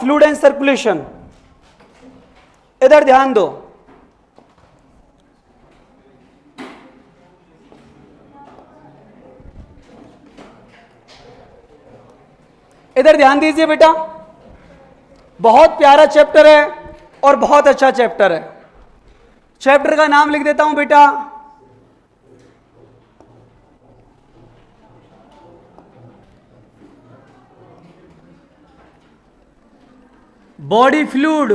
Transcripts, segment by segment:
Fluid and circulation, इधर ध्यान दो। इधर ध्यान दीजिए बेटा, बहुत प्यारा चैप्टर है और बहुत अच्छा चैप्टर है। चैप्टर का नाम लिख देता हूं बेटा, बॉडी फ्लूइड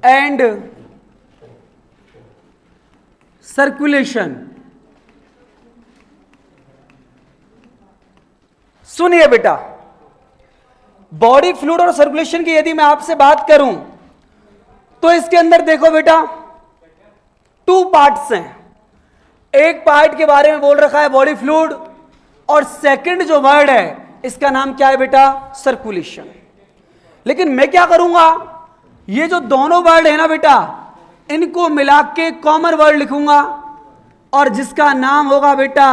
एंड सर्कुलेशन। सुनिए बेटा, बॉडी फ्लूइड और सर्कुलेशन की यदि मैं आपसे बात करूं तो इसके अंदर देखो बेटा 2 पार्ट्स हैं। एक पार्ट के बारे में बोल रखा है बॉडी फ्लूइड, और सेकंड जो वर्ड है इसका नाम क्या है बेटा, सर्कुलेशन। लेकिन मैं क्या करूंगा, ये जो दोनों वर्ड है ना बेटा, इनको मिला के कॉमन वर्ड लिखूंगा और जिसका नाम होगा बेटा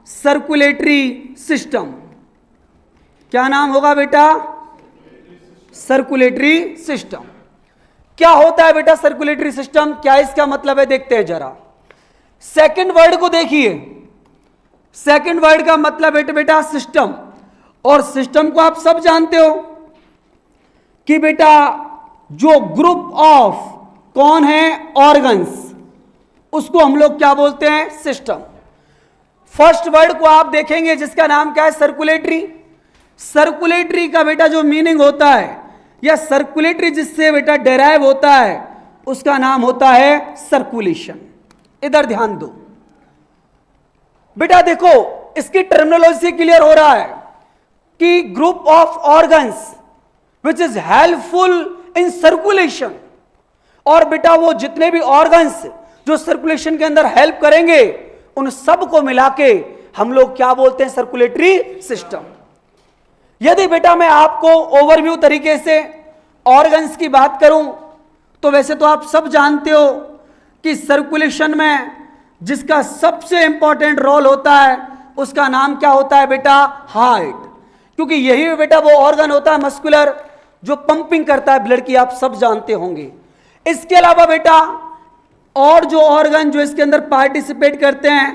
सर्कुलेटरी सिस्टम। क्या नाम होगा बेटा, सर्कुलेटरी सिस्टम। क्या होता है बेटा सर्कुलेटरी सिस्टम, क्या इसका मतलब है, देखते हैं जरा। सेकंड वर्ड को देखिए, सेकंड वर्ड का मतलब है बेटा सिस्टम, और सिस्टम को आप सब जानते हो कि बेटा जो ग्रुप ऑफ कौन है ऑर्गन्स, उसको हम लोग क्या बोलते हैं, सिस्टम। फर्स्ट वर्ड को आप देखेंगे जिसका नाम क्या है, सर्कुलेटरी। सर्कुलेटरी का बेटा जो मीनिंग होता है, या सर्कुलेटरी जिससे बेटा डेराइव होता है, उसका नाम होता है सर्कुलेशन। इधर ध्यान दो बेटा, देखो इसकी टर्मिनोलॉजी से क्लियर हो रहा है कि group of organs which is helpful in circulation. और बेटा वो जितने भी ऑर्गन्स जो सर्कुलेशन के अंदर हेल्प करेंगे, उन सब को मिला के हम लोग क्या बोलते हैं, सर्कुलेटरी सिस्टम। यदि बेटा मैं आपको ओवरव्यू तरीके से ऑर्गन्स की बात करूं तो वैसे तो आप सब जानते हो कि सर्कुलेशन में जिसका सबसे इंपॉर्टेंट रोल होता है उसका नाम क्या होता है बेटा, हार्ट। क्योंकि यही बेटा वो ऑर्गन होता है मस्कुलर जो पंपिंग करता है ब्लड की, आप सब जानते होंगे। इसके अलावा बेटा और जो ऑर्गन जो इसके अंदर पार्टिसिपेट करते हैं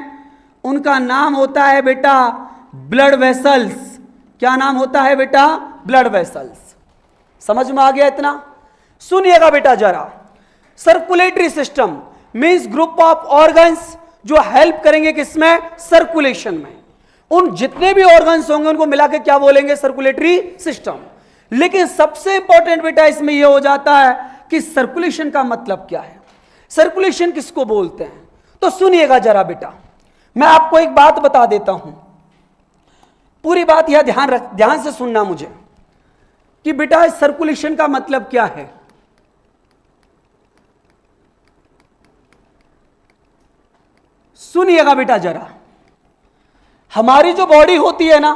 उनका नाम होता है बेटा ब्लड वेसल्स। क्या नाम होता है बेटा, ब्लड वेसल्स। समझ में आ गया इतना? सुनिएगा बेटा जरा, circulatory system means group of organs जो हेल्प करेंगे किसमें, सर्कुलेशन में। उन जितने भी ऑर्गन्स होंगे उनको मिला के क्या बोलेंगे, सर्कुलेटरी सिस्टम। लेकिन सबसे इंपॉर्टेंट बेटा इसमें यह हो जाता है कि सर्कुलेशन का मतलब क्या है, सर्कुलेशन किसको बोलते हैं। तो सुनिएगा जरा बेटा, मैं आपको एक बात बता देता हूं, पूरी बात यह ध्यान से सुनना मुझे कि बेटा सर्कुलेशन का मतलब क्या है। सुनिएगा बेटा जरा, हमारी जो बॉडी होती है ना,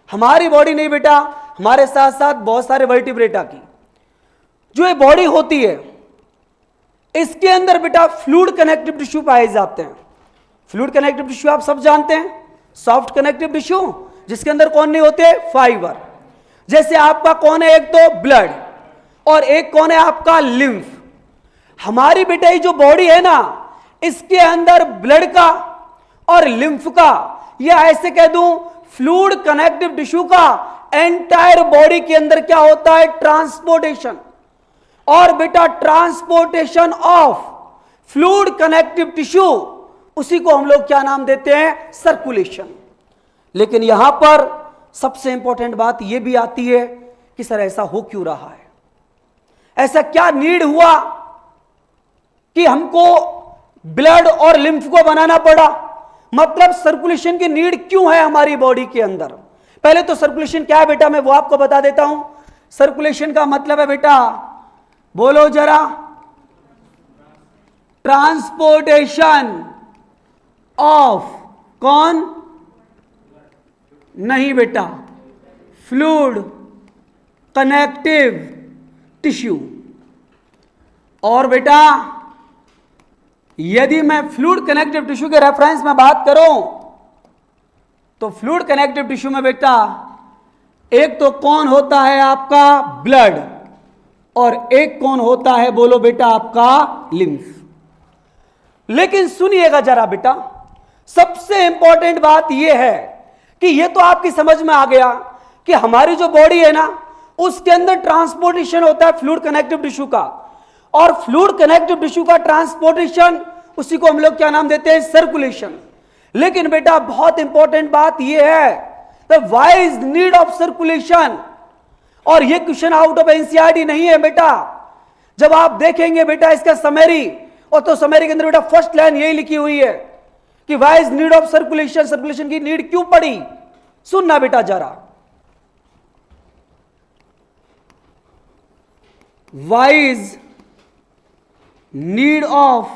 हमारी बॉडी नहीं बेटा, हमारे साथ साथ बहुत सारे वर्टिब्रेटा की जो ये बॉडी होती है, इसके अंदर बेटा फ्लूइड कनेक्टिव टिश्यू पाए जाते हैं। फ्लूइड कनेक्टिव टिश्यू आप सब जानते हैं, सॉफ्ट कनेक्टिव टिश्यू जिसके अंदर कौन नहीं होते, फाइबर। जैसे आपका कौन है, एक तो ब्लड और एक कौन है आपका लिम्फ। हमारी बेटा ये जो बॉडी है ना, इसके अंदर ब्लड का और लिम्फ का, या ऐसे कह दूं फ्लूइड कनेक्टिव टिश्यू का एंटायर बॉडी के अंदर क्या होता है, ट्रांसपोर्टेशन। और बेटा transportation of fluid connective tissue, उसी को हम लोग क्या नाम देते हैं, सर्कुलेशन। लेकिन यहां पर सबसे इंपॉर्टेंट बात यह भी आती है कि सर ऐसा हो क्यों रहा है, ऐसा क्या नीड हुआ कि हमको ब्लड और लिम्फ को बनाना पड़ा, मतलब सर्कुलेशन की नीड क्यों है हमारी बॉडी के अंदर। पहले तो सर्कुलेशन क्या है बेटा, मैं वो आपको बता देता हूं। सर्कुलेशन का मतलब है बेटा, बोलो जरा, ट्रांसपोर्टेशन ऑफ कौन, नहीं बेटा, फ्लूइड कनेक्टिव टिश्यू। और बेटा यदि मैं फ्लूइड कनेक्टिव टिश्यू के रेफरेंस में बात करूं तो फ्लूइड कनेक्टिव टिश्यू में बेटा एक तो कौन होता है आपका ब्लड और एक कौन होता है बोलो बेटा आपका लिम्फ। लेकिन सुनिएगा जरा बेटा, सबसे इंपॉर्टेंट बात यह है कि यह तो आपकी समझ में आ गया कि हमारी जो बॉडी है ना उसके अंदर ट्रांसपोर्टेशन होता है फ्लूइड कनेक्टिव टिश्यू का, और फ्लूइड कनेक्टिव टिश्यू का ट्रांसपोर्टेशन उसी को हम लोग क्या नाम देते हैं, सर्कुलेशन। लेकिन बेटा बहुत इंपॉर्टेंट बात यह है why is need of circulation, और यह क्वेश्चन आउट ऑफ एनसीईआरटी नहीं है बेटा। जब आप देखेंगे बेटा इसका समरी, और तो समरी के अंदर बेटा फर्स्ट लाइन यही लिखी हुई है कि why is need of circulation, circulation की नीड क्यों पड़ी। सुनना बेटा जरा, why is need of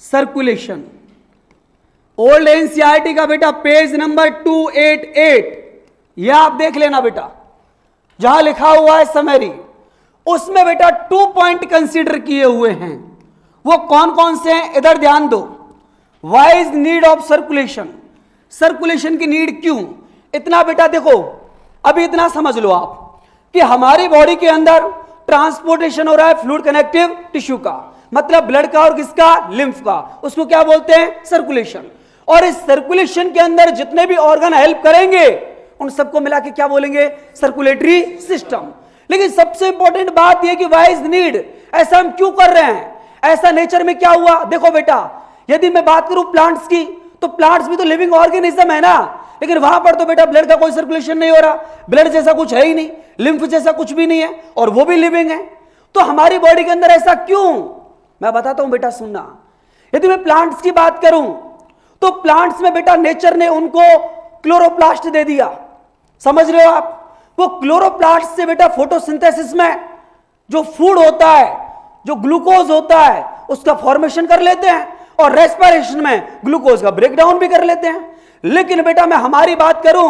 circulation. Old NCERT का बेटा पेज नंबर 288, यह आप देख लेना बेटा, जहां लिखा हुआ है समरी, उसमें बेटा 2 पॉइंट कंसीडर किए हुए हैं। वो कौन कौन से हैं इधर ध्यान दो। Why is need of circulation, circulation की नीड क्यों। इतना बेटा देखो, अभी इतना समझ लो आप कि हमारी बॉडी के अंदर ट्रांसपोर्टेशन हो रहा है फ्लूइड कनेक्टिव टिश्यू का, मतलब ब्लड का और किसका, लिम्फ का, उसको क्या बोलते हैं, सर्कुलेशन। और इस सर्कुलेशन के अंदर जितने भी ऑर्गन हेल्प करेंगे उन सबको मिला के क्या बोलेंगे, सर्कुलेटरी सिस्टम। लेकिन सबसे इंपॉर्टेंट बात यह कि व्हाई इज नीड, ऐसा हम क्यों कर रहे हैं, ऐसा नेचर में क्या हुआ। देखो बेटा, यदि मैं बात करूं प्लांट्स की, तो प्लांट्स भी तो लिविंग ऑर्गेनिज्म है ना, लेकिन वहां पर तो बेटा ब्लड का कोई सर्कुलेशन नहीं हो रहा, ब्लड जैसा कुछ है ही नहीं, लिम्फ जैसा कुछ भी नहीं है, और वो भी लिविंग है। तो हमारी बॉडी के अंदर ऐसा क्यों, मैं बताता हूं बेटा, सुनना। यदि मैं प्लांट्स की बात करूं तो प्लांट्स में बेटा नेचर ने उनको क्लोरोप्लास्ट दे दिया, समझ रहे हो आप। वो क्लोरोप्लास्ट से बेटा फोटोसिंथेसिस में जो फूड होता है, जो ग्लूकोज होता है, उसका फॉर्मेशन कर लेते हैं, और रेस्पिरेशन में ग्लूकोज का ब्रेकडाउन भी कर लेते हैं। लेकिन बेटा मैं हमारी बात करूं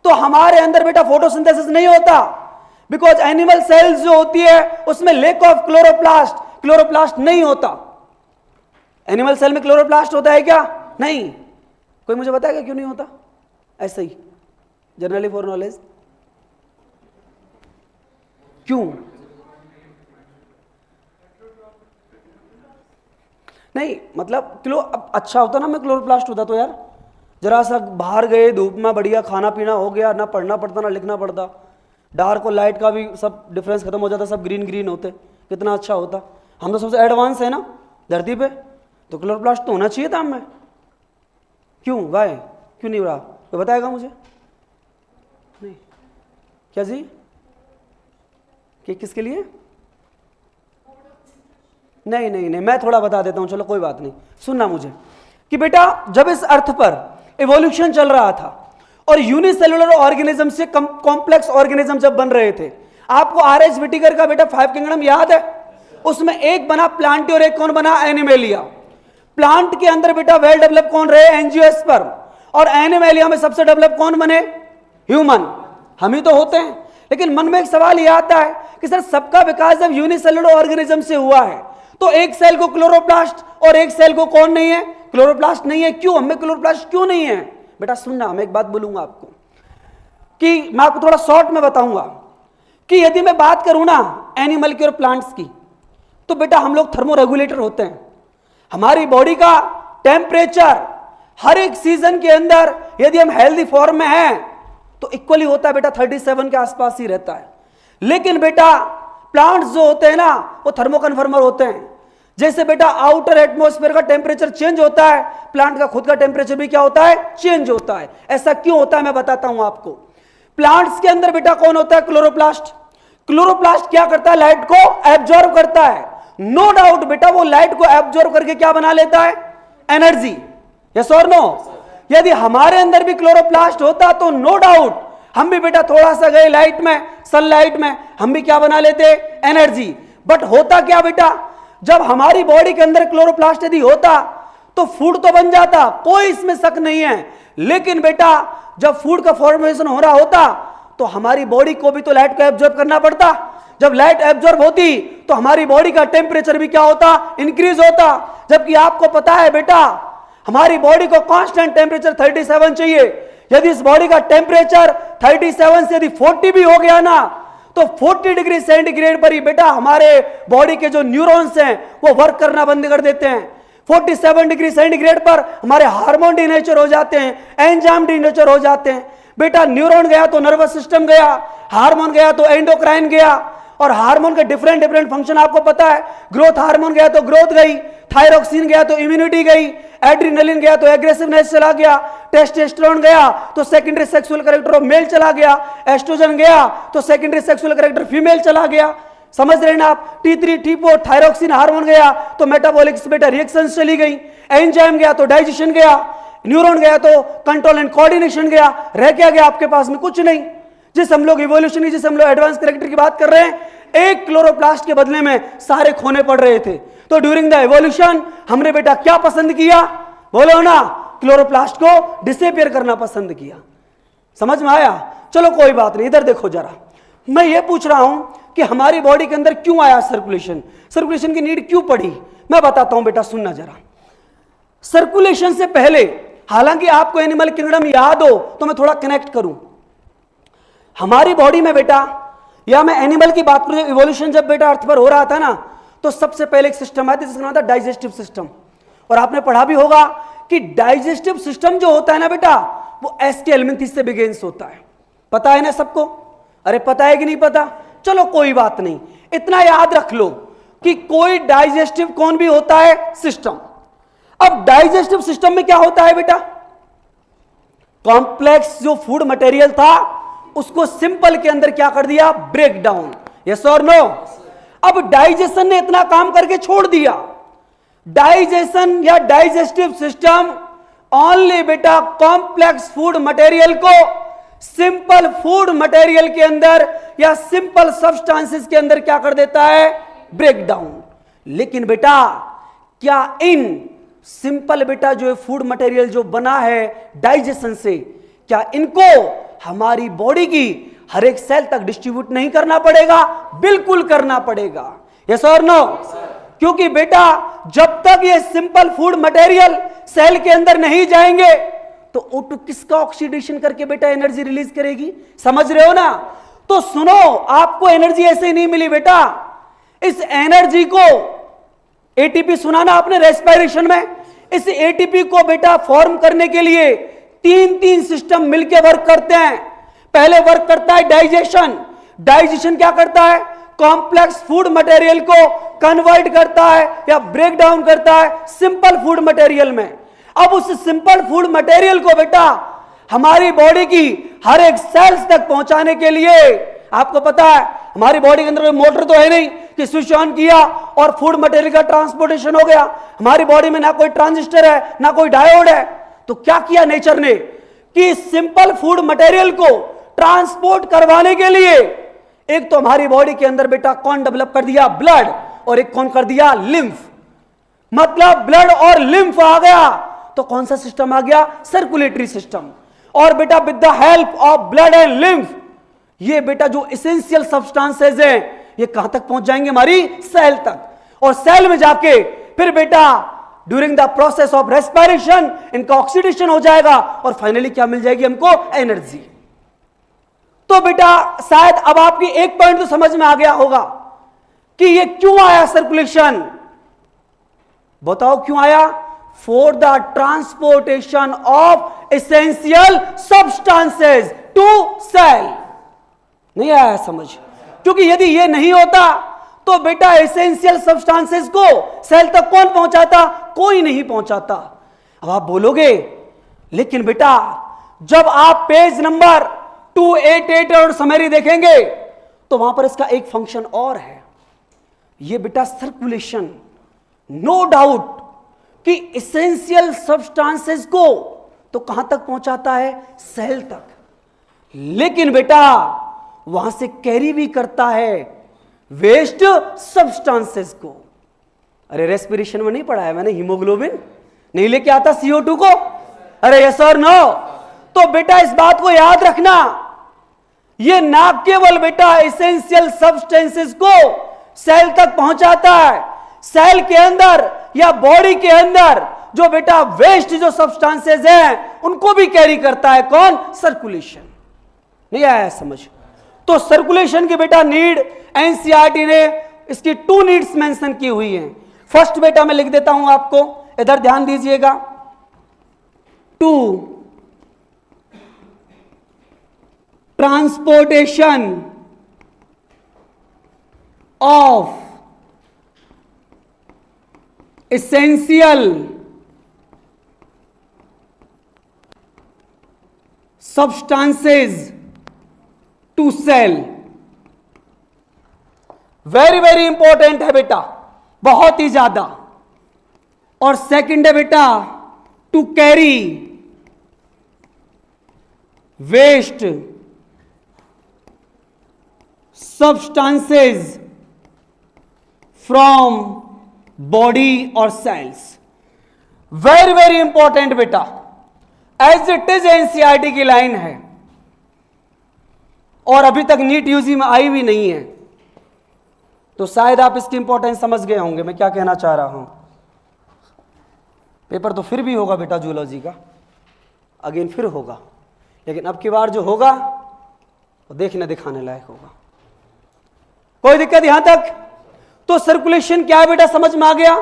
तो हमारे अंदर बेटा फोटोसिंथेसिस नहीं होता, बिकॉज एनिमल सेल्स जो होती है उसमें लेक ऑफ क्लोरोप्लास्ट, क्लोरोप्लास्ट नहीं होता। एनिमल सेल में क्लोरोप्लास्ट होता है क्या, नहीं। कोई मुझे बताएगा क्यों नहीं होता, ऐसे ही जनरली फॉर नॉलेज, क्यों नहीं, मतलब अच्छा होता ना, मैं क्लोरोप्लास्ट होता तो यार, जरा सा बाहर गए धूप में, बढ़िया खाना पीना हो गया, ना पढ़ना पड़ता ना लिखना पड़ता, डार्क और लाइट का भी सब डिफरेंस खत्म हो जाता, सब ग्रीन ग्रीन होते, कितना अच्छा होता। हम तो सबसे एडवांस है ना धरती पे, तो क्लोरोप्लास्ट तो होना चाहिए था हमें, क्यों, वाई क्यों नहीं रहा, तो बताएगा मुझे। नहीं क्या जी, कि किसके लिए, नहीं नहीं नहीं, मैं थोड़ा बता देता हूं, चलो कोई बात नहीं। सुनना मुझे कि बेटा जब इस अर्थ पर इवोल्यूशन चल रहा था और यूनिसेलुलर ऑर्गेनिज्म से कॉम्प्लेक्स ऑर्गेनिज्म जब बन रहे थे, आपको आर.एच. व्हिटेकर का बेटा 5 किंगडम याद है, उसमें एक बना प्लांट और एक कौन बना, एनिमेलिया। प्लांट के अंदर बेटा वेल डेवलप कौन रहे, एंजियोस्पर्म, और एनिमेलिया में सबसे डेवलप कौन बने, ह्यूमन, हम ही तो होते हैं। लेकिन मन में एक सवाल यह आता है कि सर सबका विकास जब यूनिसेलुलर ऑर्गेनिज्म से हुआ है तो एक सेल को क्लोरोप्लास्ट और एक सेल को कौन नहीं है, क्लोरोप्लास्ट नहीं है, क्यों, हमें क्लोरोप्लास्ट क्यों नहीं है। बेटा सुनना, मैं एक बात बोलूंगा आपको कि मैं आपको थोड़ा शॉर्ट में बताऊंगा कि यदि मैं बात करूं ना एनिमल की और प्लांट्स की, तो बेटा हम लोग थर्मोरेगुलेटर होते हैं। हमारी बॉडी का टेम्परेचर हर एक सीजन के अंदर यदि हम हेल्दी फॉर्म में हैं तो इक्वली होता है बेटा, 37 के आसपास ही रहता है। लेकिन बेटा प्लांट्स जो होते हैं ना वो थर्मोकन्फर्मर होते हैं। जैसे बेटा आउटर एटमॉस्फेयर का टेम्परेचर चेंज होता है, प्लांट का खुद का टेम्परेचर भी क्या होता है, चेंज होता है। ऐसा क्यों होता है मैं बताता हूं आपको। प्लांट्स के अंदर बेटा कौन होता है, क्लोरोप्लास्ट। क्लोरोप्लास्ट क्या करता है, लाइट को एब्जॉर्ब करता है। नो डाउट बेटा वो लाइट को एब्जॉर्ब करके क्या बना लेता है, एनर्जी। यस और नो। यदि हमारे अंदर भी क्लोरोप्लास्ट होता तो नो डाउट हम भी बेटा थोड़ा सा गए लाइट में, सनलाइट में, हम भी क्या बना लेते, एनर्जी। बट होता क्या बेटा, जब हमारी बॉडी के अंदर क्लोरोप्लास्ट यदि होता तो फूड तो बन जाता, कोई इसमें शक नहीं है। लेकिन बेटा जब फूड का फॉर्मेशन हो रहा होता तो हमारी बॉडी को भी तो लाइट को एब्जॉर्ब करना पड़ता। जब लाइट एब्जॉर्ब होती तो हमारी बॉडी का टेम्परेचर भी क्या होता, इंक्रीज होता। जबकि आपको पता है बेटा हमारी बॉडी को कांस्टेंट टेम्परेचर 37 चाहिए। यदि इस बॉडी का टेम्परेचर 37 से यदि 40 भी हो गया ना, तो 40 डिग्री सेंटीग्रेड पर ही बेटा हमारे बॉडी के जो न्यूरॉन्स हैं वो वर्क करना बंद कर देते हैं। 47 डिग्री सेंटीग्रेड पर हमारे हार्मोन डीनेचर हो जाते हैं, एंजाइम डीनेचर हो जाते हैं। बेटा न्यूरॉन गया तो नर्वस सिस्टम गया, हार्मोन गया तो एंडोक्राइन गया, और हार्मोन के डिफरेंट फंक्शन आपको पता है। ग्रोथ हार्मोन गया तो ग्रोथ गई, थायरोक्सिन गया तो इम्यूनिटी गई, एड्रिनलिन गया तो एग्रेसिवनेस चला गया, टेस्टोस्टेरोन गया तो secondary sexual character of male चला गया, एस्ट्रोजन गया तो सेकेंडरी सेक्सुअल कैरेक्टर फीमेल चला गया। समझ रहे हैं ना आप? T3 T4 थायरोक्सिन हार्मोन गया तो मेटाबॉलिक्स बेटा रिएक्शंस चली गई, एंजाइम गया तो डाइजेशन गया, न्यूरॉन गया तो कंट्रोल एंड कोऑर्डिनेशन गया। रह क्या गया आपके पास में? कुछ नहीं। जिस हम लोग इवोल्यूशन की, जिस हम लोग एडवांस कैरेक्टर की बात कर रहे हैं, एक क्लोरोप्लास्ट के बदले में सारे खोने पड़ रहे थे। तो ड्यूरिंग द इवोल्यूशन हमने बेटा क्या पसंद किया? बोलो ना, क्लोरोप्लास्ट को डिसअपियर करना पसंद किया। समझ में आया? चलो कोई बात नहीं, इधर देखो जरा। मैं ये पूछ रहा हूं कि हमारी बॉडी के अंदर क्यों आया सर्कुलेशन? सर्कुलेशन की नीड क्यों पड़ी? मैं बताता हूं बेटा, सुनना जरा। सर्कुलेशन से पहले, हालांकि आपको एनिमल किंगडम याद हो तो मैं थोड़ा कनेक्ट करूं। हमारी बॉडी में बेटा, या मैं एनिमल की बात करूं, इवोल्यूशन जब बेटा अर्थ पर हो रहा था ना, तो सबसे पहले एक सिस्टम आया था जिसका नाम था डाइजेस्टिव सिस्टम। और आपने पढ़ा भी होगा कि डाइजेस्टिव सिस्टम जो होता है ना बेटा, वो एस के एलिमेंट्स से बिगिंस होता है। पता है ना सबको? अरे पता है कि नहीं पता? चलो कोई बात नहीं, इतना याद रख लो कि कोई डाइजेस्टिव कौन भी होता है सिस्टम। अब डाइजेस्टिव सिस्टम में क्या होता है बेटा? कॉम्प्लेक्स जो फूड मटेरियल था उसको सिंपल के अंदर क्या कर दिया? Break down. यस और नो? अब डाइजेशन ने इतना काम करके छोड़ दिया। डाइजेशन या डाइजेस्टिव सिस्टम ओनली बेटा कॉम्प्लेक्स फूड मटेरियल को सिंपल फूड मटेरियल के अंदर या सिंपल सब्सटेंसेस के अंदर क्या कर देता है? Break down. लेकिन बेटा क्या इन सिंपल बेटा जो फूड मटेरियल जो बना है डाइजेशन से, क्या इनको हमारी बॉडी की हर एक सेल तक डिस्ट्रीब्यूट नहीं करना पड़ेगा? बिल्कुल करना पड़ेगा। यस और नो? क्योंकि बेटा जब तक ये सिंपल फूड मटेरियल सेल के अंदर नहीं जाएंगे तो O2 किसका ऑक्सीडेशन करके बेटा एनर्जी रिलीज करेगी? समझ रहे हो ना? तो सुनो, आपको एनर्जी ऐसे ही नहीं मिली बेटा। इस एनर्जी को, एटीपी सुना ना आपने रेस्पिरेशन में, इस एटीपी को बेटा फॉर्म करने के लिए तीन सिस्टम मिलकर वर्क करते हैं। पहले वर्क करता है डाइजेशन। डाइजेशन क्या करता है? कॉम्प्लेक्स फूड मटेरियल को कन्वर्ट करता है या ब्रेक डाउन करता है सिंपल फूड मटेरियल में। अब उस सिंपल फूड मटेरियल को बेटा हमारी बॉडी की हर एक सेल्स तक पहुंचाने के लिए, आपको पता है हमारी बॉडी के अंदर कोई मोटर तो है नहीं कि स्विच ऑन किया और फूड मटेरियल का ट्रांसपोर्टेशन हो गया। हमारी बॉडी में ना कोई ट्रांजिस्टर है ना कोई डायोड है। तो क्या किया नेचर ने कि सिंपल फूड मटेरियल को ट्रांसपोर्ट करवाने के लिए एक तो हमारी बॉडी के अंदर बेटा कौन डेवलप कर दिया? ब्लड। और एक कौन कर दिया? लिम्फ। मतलब ब्लड और लिम्फ आ गया तो कौन सा सिस्टम आ गया? Circulatory system. और बेटा with the help of blood and lymph ये बेटा जो एसेंशियल सब्सटेंसेस हैं ये कहां तक पहुंच जाएंगे? हमारी सेल तक। और सेल में जाके फिर बेटा during the process of respiration इनका ऑक्सीडेशन हो जाएगा और फाइनली क्या मिल जाएगी हमको? एनर्जी। तो बेटा शायद अब आपकी एक पॉइंट तो समझ में आ गया होगा कि ये क्यों आया सर्कुलेशन। बताओ क्यों आया? For the transportation of essential substances to cell. नहीं आया समझ? क्योंकि यदि ये नहीं होता तो बेटा एसेंशियल सब्सटेंसेस को सेल तक कौन पहुंचाता? कोई नहीं पहुंचाता। अब आप बोलोगे लेकिन बेटा जब आप पेज नंबर 288 और समरी देखेंगे तो वहां पर इसका एक फंक्शन और है। ये बेटा सर्कुलेशन नो डाउट कि एसेंशियल सब्सटेंसेस को तो कहां तक पहुंचाता है? सेल तक। लेकिन बेटा वहां से कैरी भी करता है वेस्ट सब्सटेंसेस को। अरे रेस्पिरेशन में नहीं पढ़ा है मैंने? हीमोग्लोबिन नहीं लेके आता CO2 को? अरे यस और नो? तो बेटा इस बात को याद रखना, ये ना केवल बेटा एसेंशियल सब्सटेंसेस को सेल तक पहुंचाता है, सेल के अंदर या बॉडी के अंदर जो बेटा वेस्ट जो सब्सटेंसेस हैं उनको भी कैरी करता है कौन? सर्कुलेशन। नहीं आया समझ? तो सर्कुलेशन की बेटा नीड एनसीईआरटी ने इसकी 2 नीड्स मेंशन की हुई हैं। फर्स्ट बेटा मैं लिख देता हूं आपको, इधर ध्यान दीजिएगा। 2 transportation of essential substances to cell। Very very important है बेटा, बहुत ही ज्यादा। और सेकंड है बेटा to carry waste substances from body और सेल्स। वेरी वेरी इंपॉर्टेंट बेटा, एज इट इज एनसीईआरटी की लाइन है और अभी तक नीट यूजी में आई भी नहीं है, तो शायद आप इसकी इंपॉर्टेंस समझ गए होंगे मैं क्या कहना चाह रहा हूं। पेपर तो फिर भी होगा बेटा जूलॉजी का, अगेन फिर होगा, लेकिन अब की बार जो होगा वो देखने दिखाने लायक होगा। कोई दिक्कत यहां तक? तो सर्कुलेशन क्या है बेटा समझ में आ गया,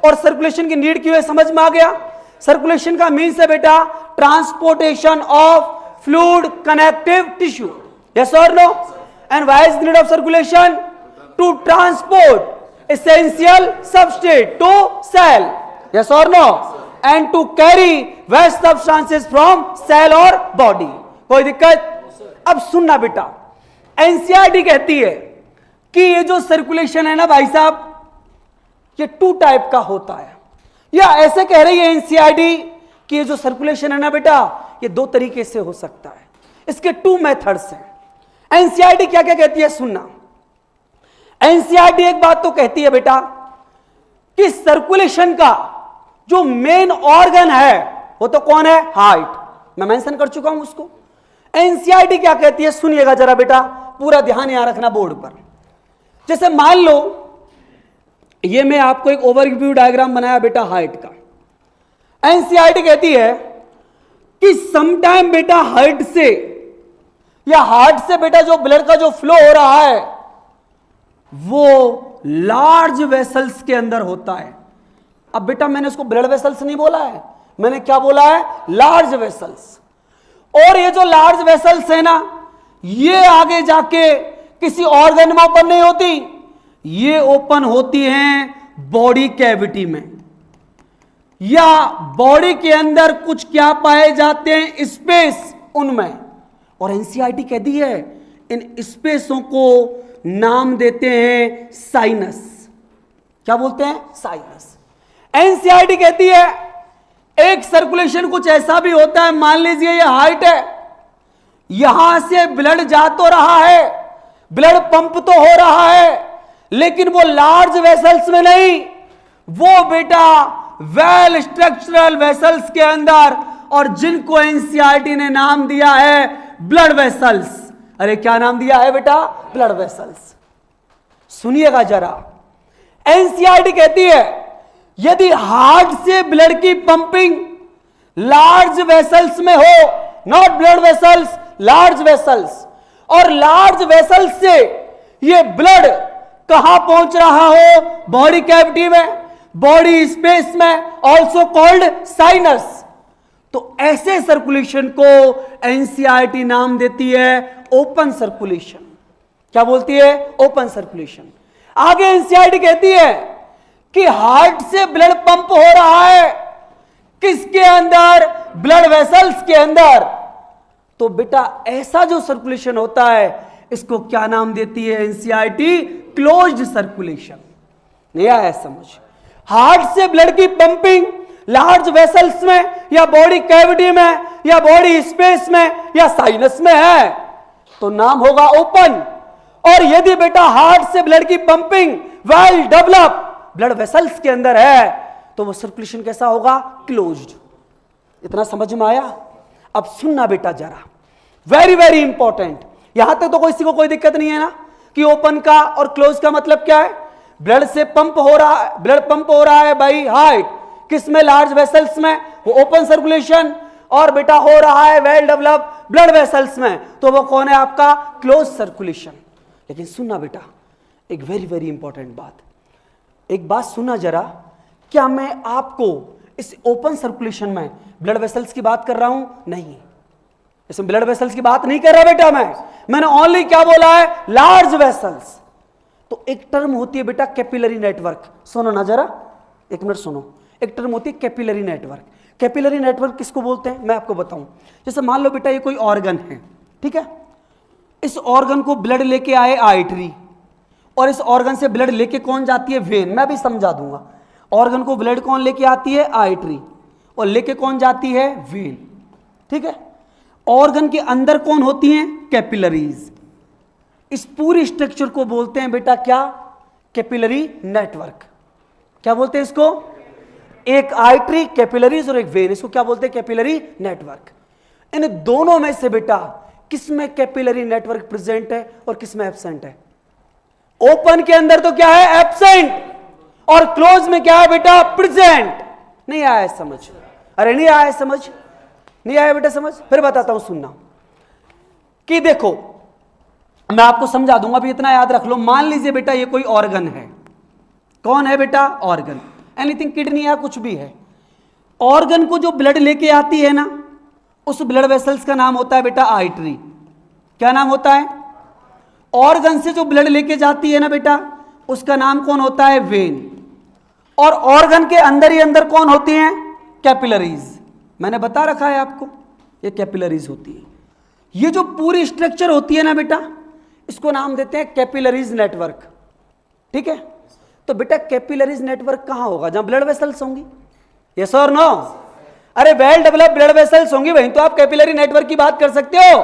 और सर्कुलेशन की नीड क्यों है समझ में आ गया। सर्कुलेशन का मीन्स है बेटा transportation of fluid connective tissue, yes और no? And why is the need of circulation? To transport essential substrate to cell, yes और no? And to carry waste substances from cell और body. कोई दिक्कत? अब सुनना बेटा, एनसीईआरटी कहती है कि ये जो सर्कुलेशन है ना भाई साहब, ये 2 टाइप का होता है, या ऐसे कह रही है एनसीईआरटी कि ये जो सर्कुलेशन है ना बेटा, ये 2 तरीके से हो सकता है, इसके 2 मेथड्स हैं। एनसीईआरटी क्या क्या कहती है सुनना। एनसीईआरटी एक बात तो कहती है बेटा कि सर्कुलेशन का जो मेन ऑर्गन है वो तो कौन है? हार्ट। मैं मेंशन कर चुका हूं उसको। एनसीईआरटी क्या कहती है सुनिएगा जरा बेटा, पूरा ध्यान यहां रखना बोर्ड पर। जैसे मान लो ये मैं आपको एक ओवरव्यू डायग्राम बनाया बेटा हार्ट का। एनसीईआरटी कहती है कि समटाइम बेटा हार्ट से या हार्ट से बेटा जो ब्लड का जो फ्लो हो रहा है वो लार्ज वेसल्स के अंदर होता है। अब बेटा मैंने उसको ब्लड वेसल्स नहीं बोला है, मैंने क्या बोला है? Large vessels. और ये जो लार्ज वेसल्स है ना, ये आगे जाके किसी ऑर्गन में ओपन नहीं होती, ये ओपन होती हैं बॉडी कैविटी में, या बॉडी के अंदर कुछ क्या पाए जाते हैं? स्पेस उनमें। और एनसीईआरटी कहती है इन स्पेसों को नाम देते हैं साइनस। क्या बोलते हैं? साइनस। एनसीईआरटी कहती है एक सर्कुलेशन कुछ ऐसा भी होता है, मान लीजिए ये हार्ट है, यहां से ब्लड जा तो रहा है, ब्लड पंप तो हो रहा है, लेकिन वो लार्ज वेसल्स में नहीं, वो बेटा वेल स्ट्रक्चरल वेसल्स के अंदर, और जिनको एनसीईआरटी ने नाम दिया है ब्लड वेसल्स। अरे क्या नाम दिया है बेटा? Blood vessels. सुनिएगा जरा, एनसीईआरटी कहती है यदि हार्ट से ब्लड की पंपिंग लार्ज वेसल्स में हो, not blood vessels, large vessels, और लार्ज वेसल्स से ये ब्लड कहां पहुंच रहा हो? बॉडी कैविटी में, बॉडी स्पेस में, ऑल्सो कॉल्ड साइनस, तो ऐसे सर्कुलेशन को एनसीईआरटी नाम देती है ओपन सर्कुलेशन। क्या बोलती है? Open circulation. आगे एनसीईआरटी कहती है कि हार्ट से ब्लड पंप हो रहा है, किसके अंदर? ब्लड वेसल्स के अंदर। तो बेटा ऐसा जो सर्कुलेशन होता है इसको क्या नाम देती है एनसीईआरटी? Closed circulation. नहीं आया समझ? हार्ट से ब्लड की पंपिंग लार्ज वेसल्स में या बॉडी कैविटी में या बॉडी स्पेस में या साइनस में है तो नाम होगा ओपन। और यदि बेटा हार्ट से ब्लड की pumping well develop blood vessels के अंदर है तो वो सर्कुलेशन कैसा होगा? क्लोज्ड। इतना समझ में आया? अब सुनना बेटा जरा, वेरी वेरी इंपॉर्टेंट। यहां तक तो किसी को कोई दिक्कत नहीं है ना कि ओपन का और क्लोज का मतलब क्या है? ब्लड से पंप हो रहा है, ब्लड पंप हो रहा है बाई हार्ट, किस में? लार्ज वेसल्स में, वो ओपन सर्कुलेशन, और बेटा हो रहा है वेल डेवलप ब्लड वेसल्स में, तो वो कौन है आपका? Close circulation. लेकिन सुनना बेटा, एक वेरी वेरी इंपॉर्टेंट बात, एक बात सुनना जरा, क्या मैं आपको इस ओपन सर्कुलेशन में ब्लड वेसल्स की बात कर रहा हूं? नहीं, इसमें ब्लड वेसल्स की बात नहीं कर रहा बेटा, मैंने ओनली क्या बोला है? Large vessels. तो एक टर्म होती है बेटा कैपिलरी नेटवर्क, सुनो ना जरा, एक मिनट सुनो, एक टर्म होती है कैपिलरी नेटवर्क। कैपिलरी नेटवर्क किसको बोलते हैं मैं आपको बताऊं। जैसे मान लो बेटा ये कोई ऑर्गन है, ठीक है, इस ऑर्गन को ब्लड लेके आए आर्टरी, और इस ऑर्गन से ब्लड लेके कौन जाती है? वेन। मैं भी समझा दूंगा, ऑर्गन को ब्लड कौन लेके आती है? आर्टरी, और लेके कौन जाती है? वेन, ठीक है। ऑर्गन के अंदर कौन होती हैं? कैपिलरीज। इस पूरी स्ट्रक्चर को बोलते हैं बेटा क्या? Capillary network. क्या बोलते हैं इसको? एक आर्टरी, कैपिलरीज और एक वेन, इसको क्या बोलते हैं? Capillary network. इन दोनों में से बेटा किसमें कैपिलरी नेटवर्क प्रेजेंट है और किसमें एब्सेंट है? ओपन के अंदर तो क्या है? एब्सेंट, और क्लोज में क्या है बेटा? प्रेजेंट। नहीं आया है समझ? अरे नहीं आया है समझ? नहीं आया बेटा समझ? फिर बताता हूं, सुनना कि देखो मैं आपको समझा दूंगा, अभी इतना याद रख लो। मान लीजिए बेटा ये कोई ऑर्गन है, कौन है बेटा? ऑर्गन, एनीथिंग, किडनी है, कुछ भी है। ऑर्गन को जो ब्लड लेके आती है ना, उस ब्लड वेसल्स का नाम होता है बेटा आर्टरी। क्या नाम होता है? ऑर्गन से जो ब्लड लेके जाती है ना बेटा, उसका नाम कौन होता है? वेन। और ऑर्गन के अंदर ही अंदर कौन होती हैं? कैपिलरीज। मैंने बता रखा है आपको, ये कैपिलरीज होती है। ये जो पूरी स्ट्रक्चर होती है ना बेटा, इसको नाम देते हैं कैपिलरीज नेटवर्क, ठीक है। तो बेटा कैपिलरीज नेटवर्क कहां होगा? जहां ब्लड वेसल्स होंगी, यस और नो? अरे वेल डेवलप ब्लड वेसल्स होंगी, वहीं तो आप कैपिलरी नेटवर्क की बात कर सकते हो।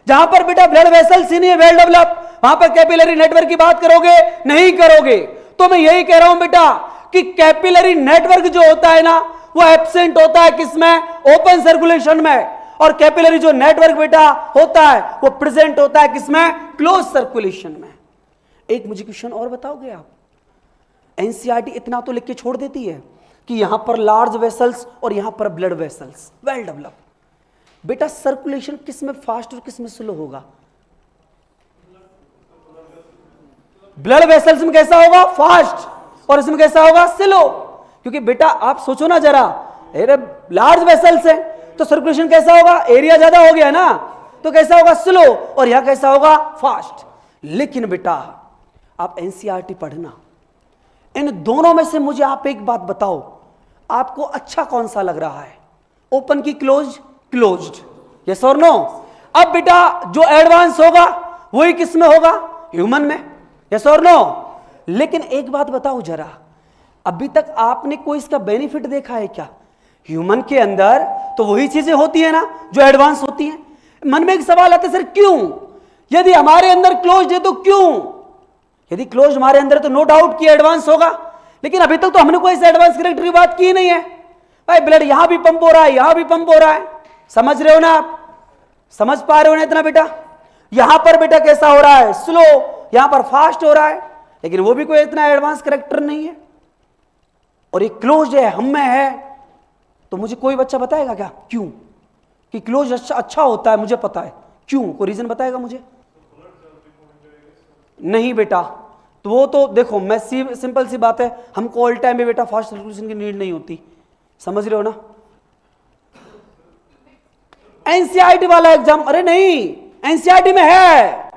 जहां पर बेटा ब्लड वेसल्स ही नहीं है वेल डेवलप, वहां पर कैपिलरी नेटवर्क की बात करोगे? नहीं करोगे। तो मैं यही कह रहा हूं बेटा कि कैपिलरी नेटवर्क जो होता है ना, वो एब्सेंट होता है किसमें? ओपन सर्कुलेशन में। और कैपिलरी जो नेटवर्क बेटा होता है वो प्रेजेंट होता है किसमें? क्लोज सर्कुलेशन में। एक मुझे क्वेश्चन और बताओगे आप? एनसीईआरटी इतना तो लिख के छोड़ देती है कि यहां पर लार्ज वेसल्स और यहां पर ब्लड वेसल्स वेल डेवलप। बेटा सर्कुलेशन किसमें फास्ट और किसमें स्लो होगा? ब्लड वेसल्स में कैसा होगा? फास्ट, और इसमें कैसा होगा? स्लो। क्योंकि बेटा आप सोचो ना जरा, अरे लार्ज वेसल्स है तो सर्कुलेशन कैसा होगा? एरिया ज्यादा हो गया ना, तो कैसा होगा? स्लो। और यहां कैसा होगा? फास्ट। लेकिन बेटा आप एनसीईआरटी पढ़ना, इन दोनों में से मुझे आप एक बात बताओ, आपको अच्छा कौन सा लग रहा है? ओपन की क्लोज? क्लोज्ड, यस और नो? अब बेटा जो एडवांस होगा वही किस में होगा? ह्यूमन में, यस और नो? लेकिन एक बात बताओ जरा, अभी तक आपने कोई इसका बेनिफिट देखा है क्या? ह्यूमन के अंदर तो वही चीजें होती है ना जो एडवांस होती हैं। मन में एक सवाल आता है, सर क्यों? यदि हमारे अंदर क्लोज है तो क्यों? यदि क्लोज हमारे अंदर तो नो डाउट कि एडवांस होगा, लेकिन अभी तक तो हमने कोई एडवांस करेक्टर की बात की नहीं है। भाई ब्लड यहां भी पंप हो रहा है, यहां भी पंप हो रहा है, समझ रहे हो ना आप? समझ पा रहे हो ना इतना बेटा? यहां पर बेटा कैसा हो रहा है? स्लो, यहां पर फास्ट हो रहा है, लेकिन वो भी कोई इतना एडवांस करेक्टर नहीं है। और ये क्लोज है, हम में है, तो मुझे कोई बच्चा बताएगा क्या क्यों? कि क्लोज अच्छा होता है, मुझे पता है क्यों, कोई रीजन बताएगा मुझे? नहीं बेटा, तो वो तो देखो, मैं सिंपल सी बात है, हमको ऑल टाइम में बेटा फास्ट सर्कुलेशन की नीड नहीं होती, समझ रहे हो ना? एनसीईआरटी वाला एग्जाम, अरे नहीं एनसीईआरटी में है,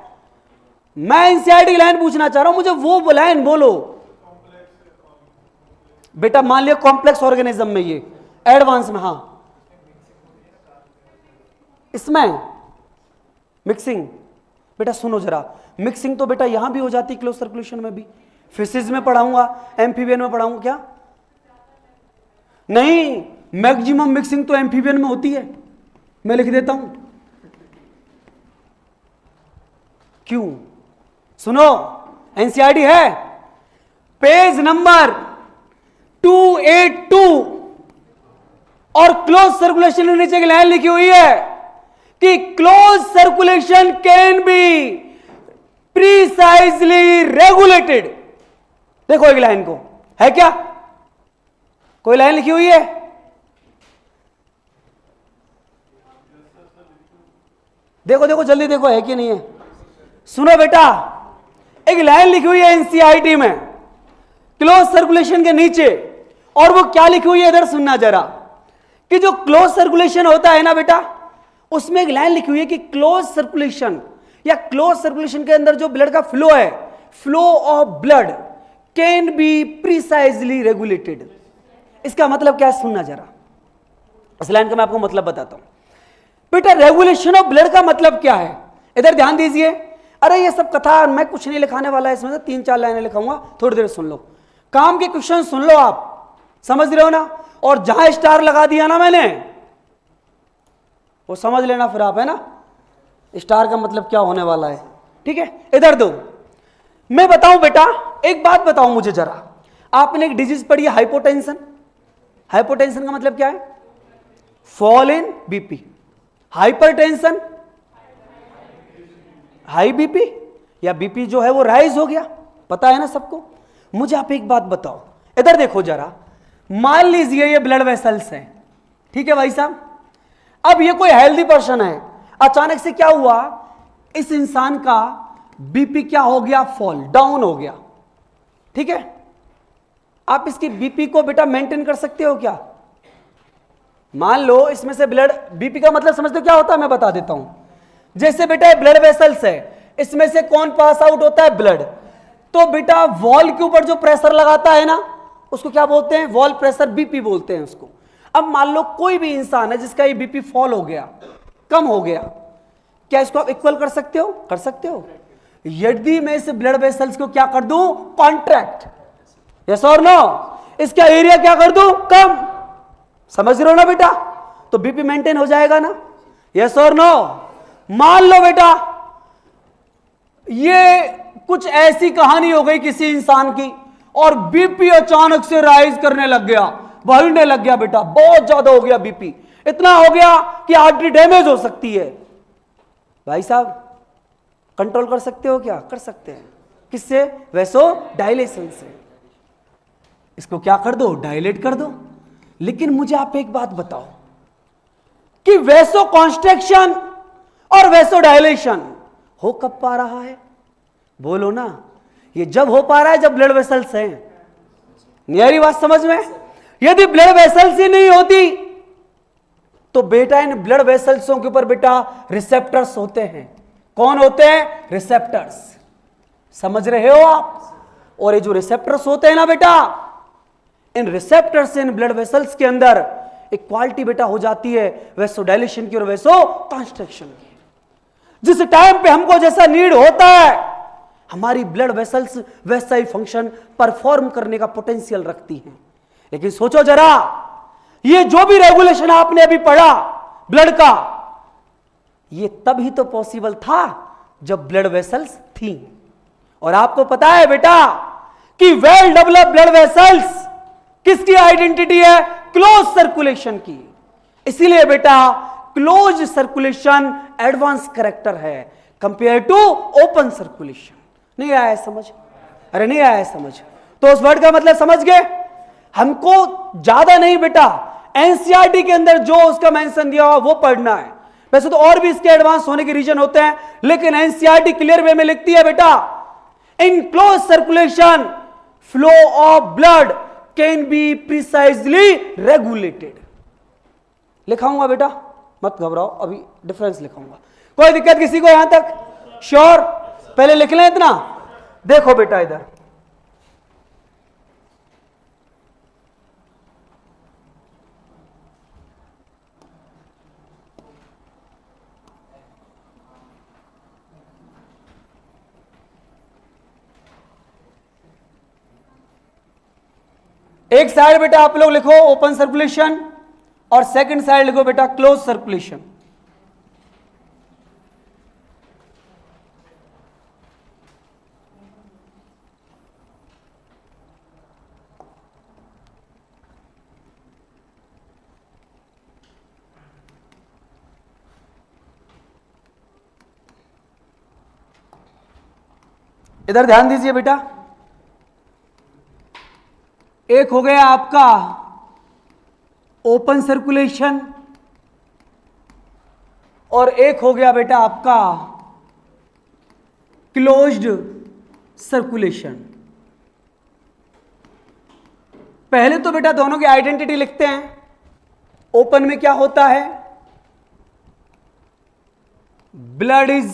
मैं एनसीईआरटी लाइन पूछना चाह रहा हूं, मुझे वो लाइन बोलो बेटा। मान लिया कॉम्प्लेक्स ऑर्गेनिज्म में, ये एडवांस में, हां इसमें मिक्सिंग, बेटा सुनो जरा, मिक्सिंग तो बेटा यहां भी हो जाती है क्लोज सर्कुलेशन में भी। फिशिज में पढ़ाऊंगा, एम्फीबियन में पढ़ाऊंगा क्या? नहीं, मैक्सिमम मिक्सिंग तो एम्फीबियन में होती है, मैं लिख देता हूं। क्यों? सुनो, एनसीईआरटी है पेज नंबर 282 और क्लोज सर्कुलेशन के नीचे की लाइन लिखी हुई है कि close circulation can be precisely regulated. देखो एक लाइन को, है क्या? कोई लाइन लिखी हुई है? देखो देखो जल्दी देखो, है कि नहीं है? सुनो बेटा, एक लाइन लिखी हुई है एनसीईआरटी में क्लोज सर्कुलेशन के नीचे, और वो क्या लिखी हुई है इधर सुनना जरा, कि जो क्लोज सर्कुलेशन होता है ना बेटा, उसमें एक लाइन लिखी हुई है कि क्लोज सर्कुलेशन या क्लोज सर्कुलेशन के अंदर जो ब्लड का फ्लो है, flow of blood can be precisely regulated. इसका मतलब क्या है सुनना जरा, इस लाइन का मैं आपको मतलब बताता हूं बेटा। रेगुलेशन ऑफ ब्लड का मतलब क्या है, इधर ध्यान दीजिए। अरे ये सब कथा मैं कुछ नहीं लिखाने वाला है, इसमें से 3-4 लाइनें लिखाऊंगा, थोड़ी देर सुन लो, काम के क्वेश्चन सुन लो, आप समझ रहे हो ना। और जहां स्टार लगा दिया ना मैंने, वो समझ लेना फिर आप, है ना, स्टार का मतलब क्या होने वाला है, ठीक है। इधर दो, मैं बताऊं बेटा, एक बात बताऊं मुझे जरा, आपने एक डिजीज पढ़ी है हाइपोटेंशन। हाइपोटेंशन का मतलब क्या है? Fall in BP. Hypertension high BP, या बीपी जो है वो राइज हो गया, पता है ना सबको। मुझे आप एक बात बताओ, इधर देखो जरा, मान लीजिए ये ब्लड वेसल्स हैं, ठीक है भाई साहब। अब ये कोई हेल्दी पर्सन है, अचानक से क्या हुआ, इस इंसान का बीपी क्या हो गया, फॉल डाउन हो गया, ठीक है। आप इसकी बीपी को बेटा मेंटेन कर सकते हो क्या? मान लो इसमें से ब्लड, बीपी का मतलब समझते हो क्या होता है, मैं बता देता हूं। जैसे बेटा ये ब्लड वेसल्स है, इसमें से कौन पास आउट होता है, ब्लड। तो बेटा वॉल के ऊपर जो प्रेशर लगाता है ना, उसको क्या बोलते हैं, वॉल प्रेशर, बीपी बोलते हैं उसको। अब मान लो कोई भी इंसान है जिसका ये बीपी फॉल हो गया, कम हो गया, क्या इसको आप इक्वल कर सकते हो? कर सकते हो। यदि मैं इस ब्लड वेसल्स को क्या कर दूं, कॉन्ट्रैक्ट, यस और नो, इसका एरिया क्या कर दूं, कम, समझ रहे हो ना बेटा, तो बीपी मेंटेन हो जाएगा ना, यस और नो। मान लो बेटा ये कुछ ऐसी कहानी हो गई किसी इंसान की, और बीपी अचानक से राइज करने लग गया, बढ़ने लग गया बेटा, बहुत ज्यादा हो गया बीपी, इतना हो गया कि आर्टरी डैमेज हो सकती है। भाई साहब कंट्रोल कर सकते हो क्या? कर सकते हैं। किससे? वैसो डायलेशन से। इसको क्या कर दो, डायलेट कर दो। लेकिन मुझे आप एक बात बताओ कि वैसो कॉन्स्ट्रक्शन और वैसो डायलेशन हो कब पा रहा है? बोलो ना। ये जब हो पा रहा है जब ब्लड वेसल्स हैं। मेरी बात समझ में? यदि ब्लड वेसल्स ही नहीं होती तो बेटा इन ब्लड वेसल्सों के ऊपर बेटा रिसेप्टर्स होते हैं। कौन होते हैं? रिसेप्टर्स। समझ रहे हो आप? और ये जो रिसेप्टर्स होते हैं ना बेटा, इन रिसेप्टर्स से इन ब्लड वेसल्स के अंदर एक क्वालिटी बेटा हो जाती है वैसोडाइलेशन की और वैसो कंस्ट्रक्शन की। जिस टाइम पे हमको जैसा नीड होता है, हमारी ब्लड वेसल्स वैसा ही फंक्शन परफॉर्म करने का पोटेंशियल रखती हैं। लेकिन सोचो जरा, ये जो भी रेगुलेशन आपने अभी पढ़ा ब्लड का, ये तभी तो पॉसिबल था जब ब्लड वेसल्स थी। और आपको पता है बेटा कि वेल डेवलप्ड ब्लड वेसल्स किसकी आइडेंटिटी है? क्लोज सर्कुलेशन की। इसीलिए बेटा क्लोज सर्कुलेशन एडवांस कैरेक्टर है कंपेयर टू ओपन सर्कुलेशन। नहीं आया समझ? अरे नहीं आया समझ? तो उस वर्ड का मतलब समझ गए? हमको ज्यादा नहीं बेटा, एनसीईआरटी के अंदर जो उसका मेंशन दिया हुआ वो पढ़ना है। वैसे तो और भी इसके एडवांस होने के रीजन होते हैं, लेकिन एनसीईआरटी क्लियर वे में लिखती है बेटा, in close circulation flow of blood can be precisely regulated. लिखाऊंगा बेटा, मत घबराओ, अभी डिफरेंस लिखाऊंगा। कोई दिक्कत किसी को यहां तक? श्योर? पहले लिख लें इतना। देखो बेटा इधर, एक साइड बेटा आप लोग लिखो ओपन सर्कुलेशन और सेकंड साइड लिखो बेटा क्लोज सर्कुलेशन। इधर ध्यान दीजिए बेटा, एक हो गया आपका ओपन सर्कुलेशन, और एक हो गया बेटा आपका क्लोज्ड सर्कुलेशन। पहले तो बेटा दोनों की आइडेंटिटी लिखते हैं। ओपन में क्या होता है? Blood is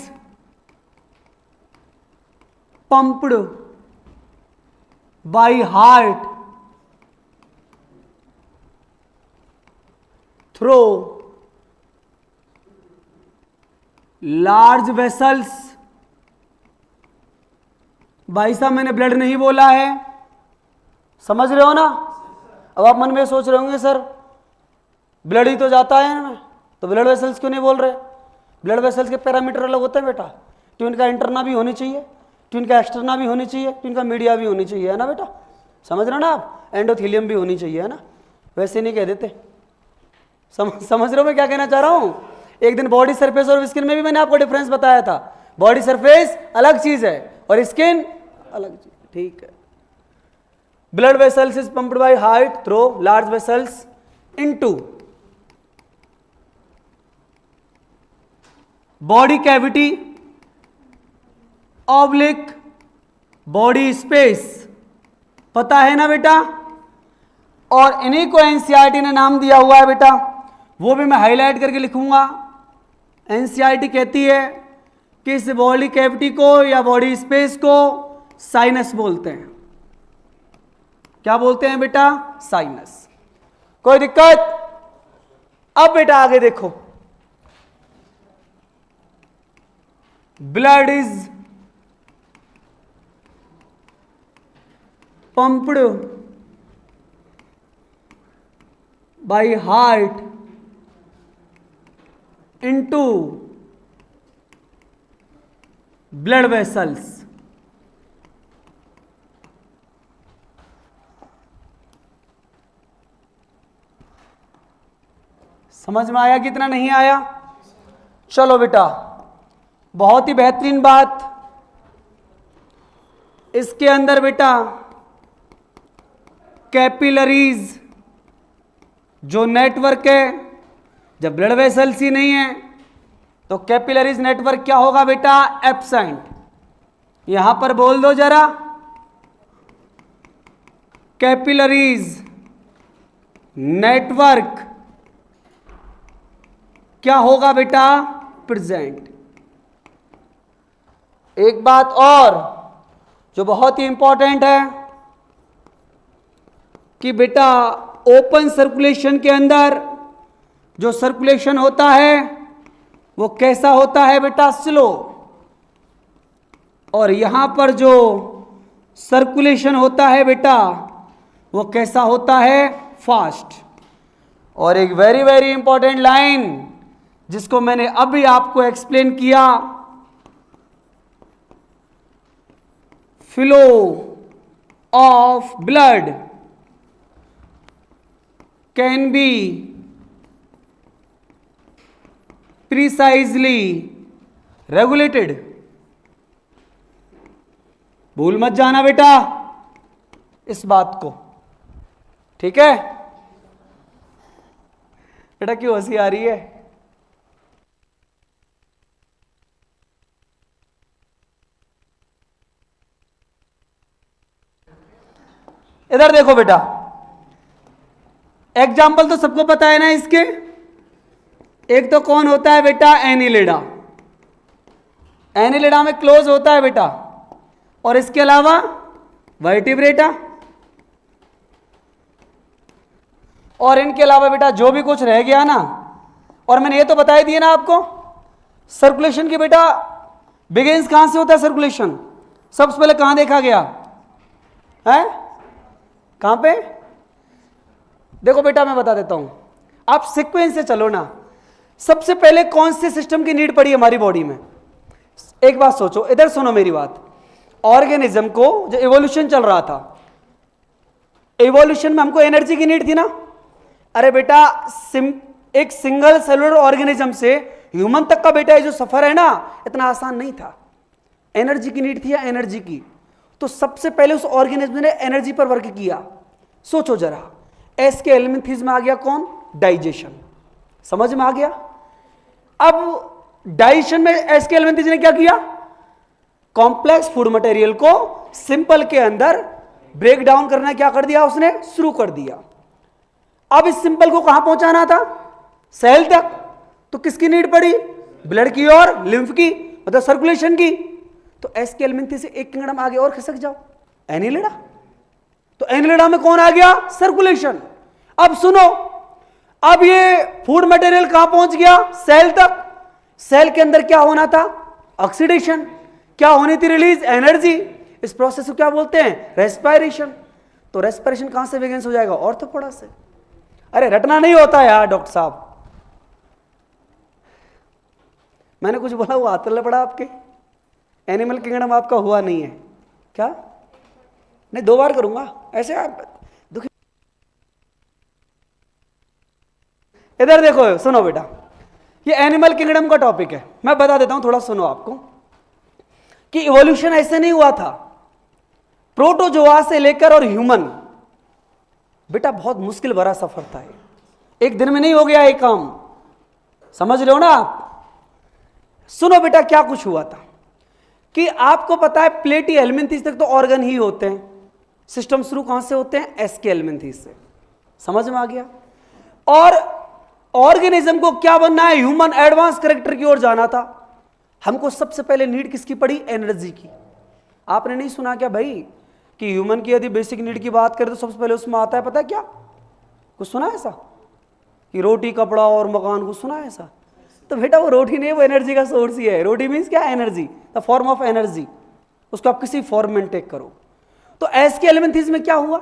pumped by heart through large vessels. भाई साहब मैंने ब्लड नहीं बोला है, समझ रहे हो ना? अब आप मन में सोच रहे होंगे सर ब्लड ही तो जाता है ना, तो ब्लड वेसल्स क्यों नहीं बोल रहे? ब्लड वेसल्स के पैरामीटर अलग होते हैं बेटा, तो इनका इंटरना भी होनी चाहिए, तो इनका एक्सटर्ना भी होनी चाहिए, तो इनका मीडिया भी होनी चाहिए, है ना बेटा? समझ रहे हो ना आप? एंडोथीलियम भी होनी चाहिए, है ना? वैसे नहीं कह देते। समझ रहे हो मैं क्या कहना चाह रहा हूं? एक दिन बॉडी सरफेस और स्किन में भी मैंने आपको डिफरेंस बताया था। बॉडी सरफेस अलग चीज है और स्किन अलग चीज, ठीक है। Blood vessels is pumped by heart through large vessels into body cavity oblique body space, पता है ना बेटा? और इन्हीं को एनसीईआरटी ने नाम दिया हुआ है बेटा, वो भी मैं हाईलाइट करके लिखूंगा। एनसीईआरटी कहती है कि इस बॉडी कैविटी को या बॉडी स्पेस को साइनस बोलते हैं। क्या बोलते हैं बेटा? साइनस। कोई दिक्कत? अब बेटा आगे देखो, blood is pumped by heart into blood vessels. समझ में आया कितना नहीं आया? चलो बेटा, बहुत ही बेहतरीन बात, इसके अंदर बेटा कैपिलरीज जो नेटवर्क है, जब ब्लड वेसल्स ही नहीं है तो कैपिलरीज नेटवर्क क्या होगा बेटा? एब्सेंट। यहां पर बोल दो जरा, कैपिलरीज नेटवर्क क्या होगा बेटा? प्रेजेंट। एक बात और जो बहुत ही इंपॉर्टेंट है कि बेटा ओपन सर्कुलेशन के अंदर जो सर्कुलेशन होता है वो कैसा होता है बेटा? स्लो। और यहां पर जो सर्कुलेशन होता है बेटा वो कैसा होता है? फास्ट। और एक वेरी वेरी इंपॉर्टेंट लाइन जिसको मैंने अभी आपको एक्सप्लेन किया, flow of blood can be precisely regulated. भूल मत जाना बेटा इस बात को, ठीक है बेटा? क्यों हंसी आ रही है? इधर देखो बेटा, एग्जाम्पल तो सबको पता है ना इसके। एक तो कौन होता है बेटा? एनिलिडा। एनिलिडा में क्लोज होता है बेटा, और इसके अलावा वर्टिब्रेटा, और इनके अलावा बेटा जो भी कुछ रह गया ना, और मैंने ये तो बता ही दिया ना आपको सर्कुलेशन की बेटा बिगिंस कहां से होता है सर्कुलेशन? सबसे पहले कहां देखा गया है? कहां पे? देखो बेटा मैं बता देता हूं, आप सीक्वेंस से चलो ना। सबसे पहले कौन से सिस्टम की नीड पड़ी हमारी बॉडी में? एक बात सोचो, इधर सुनो मेरी बात। ऑर्गेनिज्म को जो इवोल्यूशन चल रहा था, इवोल्यूशन में हमको एनर्जी की नीड थी ना। अरे बेटा एक सिंगल सेलुलर ऑर्गेनिज्म से ह्यूमन तक का बेटा ये जो सफर है ना, इतना आसान नहीं था। एनर्जी की नीड थी या एनर्जी की, तो सबसे पहले उस ऑर्गेनिज्म ने एनर्जी पर वर्क किया। सोचो जरा, एस के एलिमेंथीज में आ गया कौन? डाइजेशन। समझ में आ गया? अब डाइजेशन में एसके एलिमेंथिस ने क्या किया? कॉम्प्लेक्स फूड मटेरियल को सिंपल के अंदर ब्रेक डाउन करना क्या कर दिया उसने? शुरू कर दिया। अब इस सिंपल को कहां पहुंचाना था? सेल तक। तो किसकी नीड पड़ी? ब्लड की और लिम्फ की, मतलब सर्कुलेशन की। तो एसके एलिमेंथिस से एक किंगडम आगे और खिसक जाओ, एनिलिडा। तो एनिलिडा में कौन आ गया? सर्कुलेशन। अब सुनो, अब ये फूड मटेरियल कहां पहुंच गया? सेल तक। सेल के अंदर क्या होना था? ऑक्सीडेशन। क्या होनी थी? Release energy. इस प्रोसेस को क्या बोलते हैं? रेस्पिरेशन। तो रेस्पिरेशन कहां से बिगिंस हो जाएगा? ऑर्थोपोडा से। अरे रटना नहीं होता यार डॉक्टर साहब, मैंने कुछ बोला वो हाथ तले पड़ा आपके? एनिमल किंगडम आपका हुआ नहीं है क्या? नहीं, 2 बार करूंगा ऐसे आप दुखी। इधर देखो, सुनो बेटा, ये एनिमल किंगडम का टॉपिक है, मैं बता देता हूं, थोड़ा सुनो आपको कि इवोल्यूशन ऐसे नहीं हुआ था। प्रोटोजोआ से लेकर और ह्यूमन, बेटा बहुत मुश्किल भरा सफर था ये, एक दिन में नहीं हो गया ये काम, समझ लो ना आप। सुनो बेटा, क्या कुछ हुआ था कि आपको पता है प्लेटी एलिमेंथिस तक तो ऑर्गन ही होते हैं। सिस्टम शुरू कहां से होते हैं? एसके एलिमेंथिस से। समझ में आ गया? और ऑर्गेनिज्म को क्या बनना है? ह्यूमन एडवांस कैरेक्टर की ओर जाना था। हमको सबसे पहले नीड किसकी पड़ी? एनर्जी की। आपने नहीं सुना क्या भाई कि ह्यूमन की यदि बेसिक नीड की बात करें तो सबसे पहले उसमें आता है, पता है क्या? कुछ सुना है ऐसा कि रोटी, कपड़ा और मकान? कुछ सुना है ऐसा? तो बेटा वो रोटी नहीं, वो एनर्जी का सोर्स ही है। रोटी मीन्स क्या? Energy, the form of energy. उसको आप किसी फॉर्म में टेक करो। तो एसके एलिमेंथिस में क्या हुआ?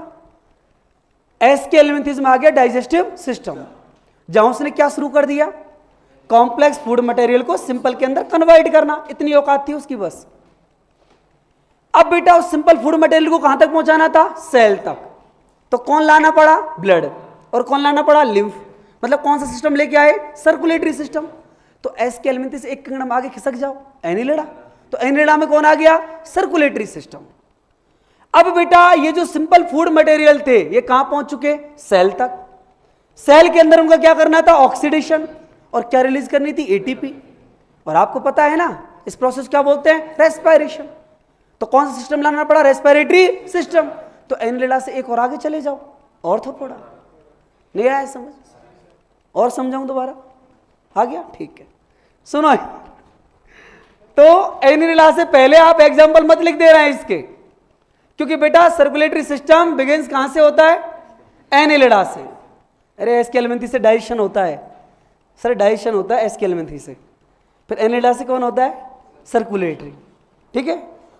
एसके एलिमेंथिस में आ गया डाइजेस्टिव सिस्टम, जहां उसने क्या शुरू कर दिया? कॉम्प्लेक्स फूड मटेरियल को सिंपल के अंदर कन्वर्ट करना। इतनी औकात थी उसकी बस। अब बेटा उस सिंपल फूड मटेरियल को कहां तक पहुंचाना था? सेल तक। तो कौन लाना पड़ा? ब्लड। और कौन लाना पड़ा? लिम्फ। मतलब कौन सा सिस्टम लेके आए? Circulatory system. तो एसके एलिमेंथिस एक किंगडम आगे खिसक जाओ, एनिलिडा। तो एनिलिडा में कौन आ गया? Circulatory system. अब बेटा ये जो सिंपल फूड मटेरियल थे ये कहां पहुंच चुके? सेल तक। सेल के अंदर उनका क्या करना था? ऑक्सीडेशन। और क्या रिलीज करनी थी? एटीपी। और आपको पता है ना इस प्रोसेस क्या बोलते हैं? रेस्पिरेशन। तो कौन सा सिस्टम लाना पड़ा? Respiratory system. तो एनिलिडा से एक और आगे चले जाओ, ऑर्थोपोडा। नहीं आया समझ? और समझाऊं दोबारा? आ गया? ठीक है, सुनो। तो एनिलिडा से पहले आप एग्जांपल मत लिख दे रहे हैं इसके, क्योंकि बेटा सर्कुलेटरी सिस्टम बिगिंस कहां से होता है? एनिलिडा से। अरे एसके एलिमेंथिस से डाइजेशन होता है सर, डाइजेशन होता है एसके एलिमेंथिस से। फिर एनिलिडा से कौन होता है? सर्कुलेटरी। ठीक है।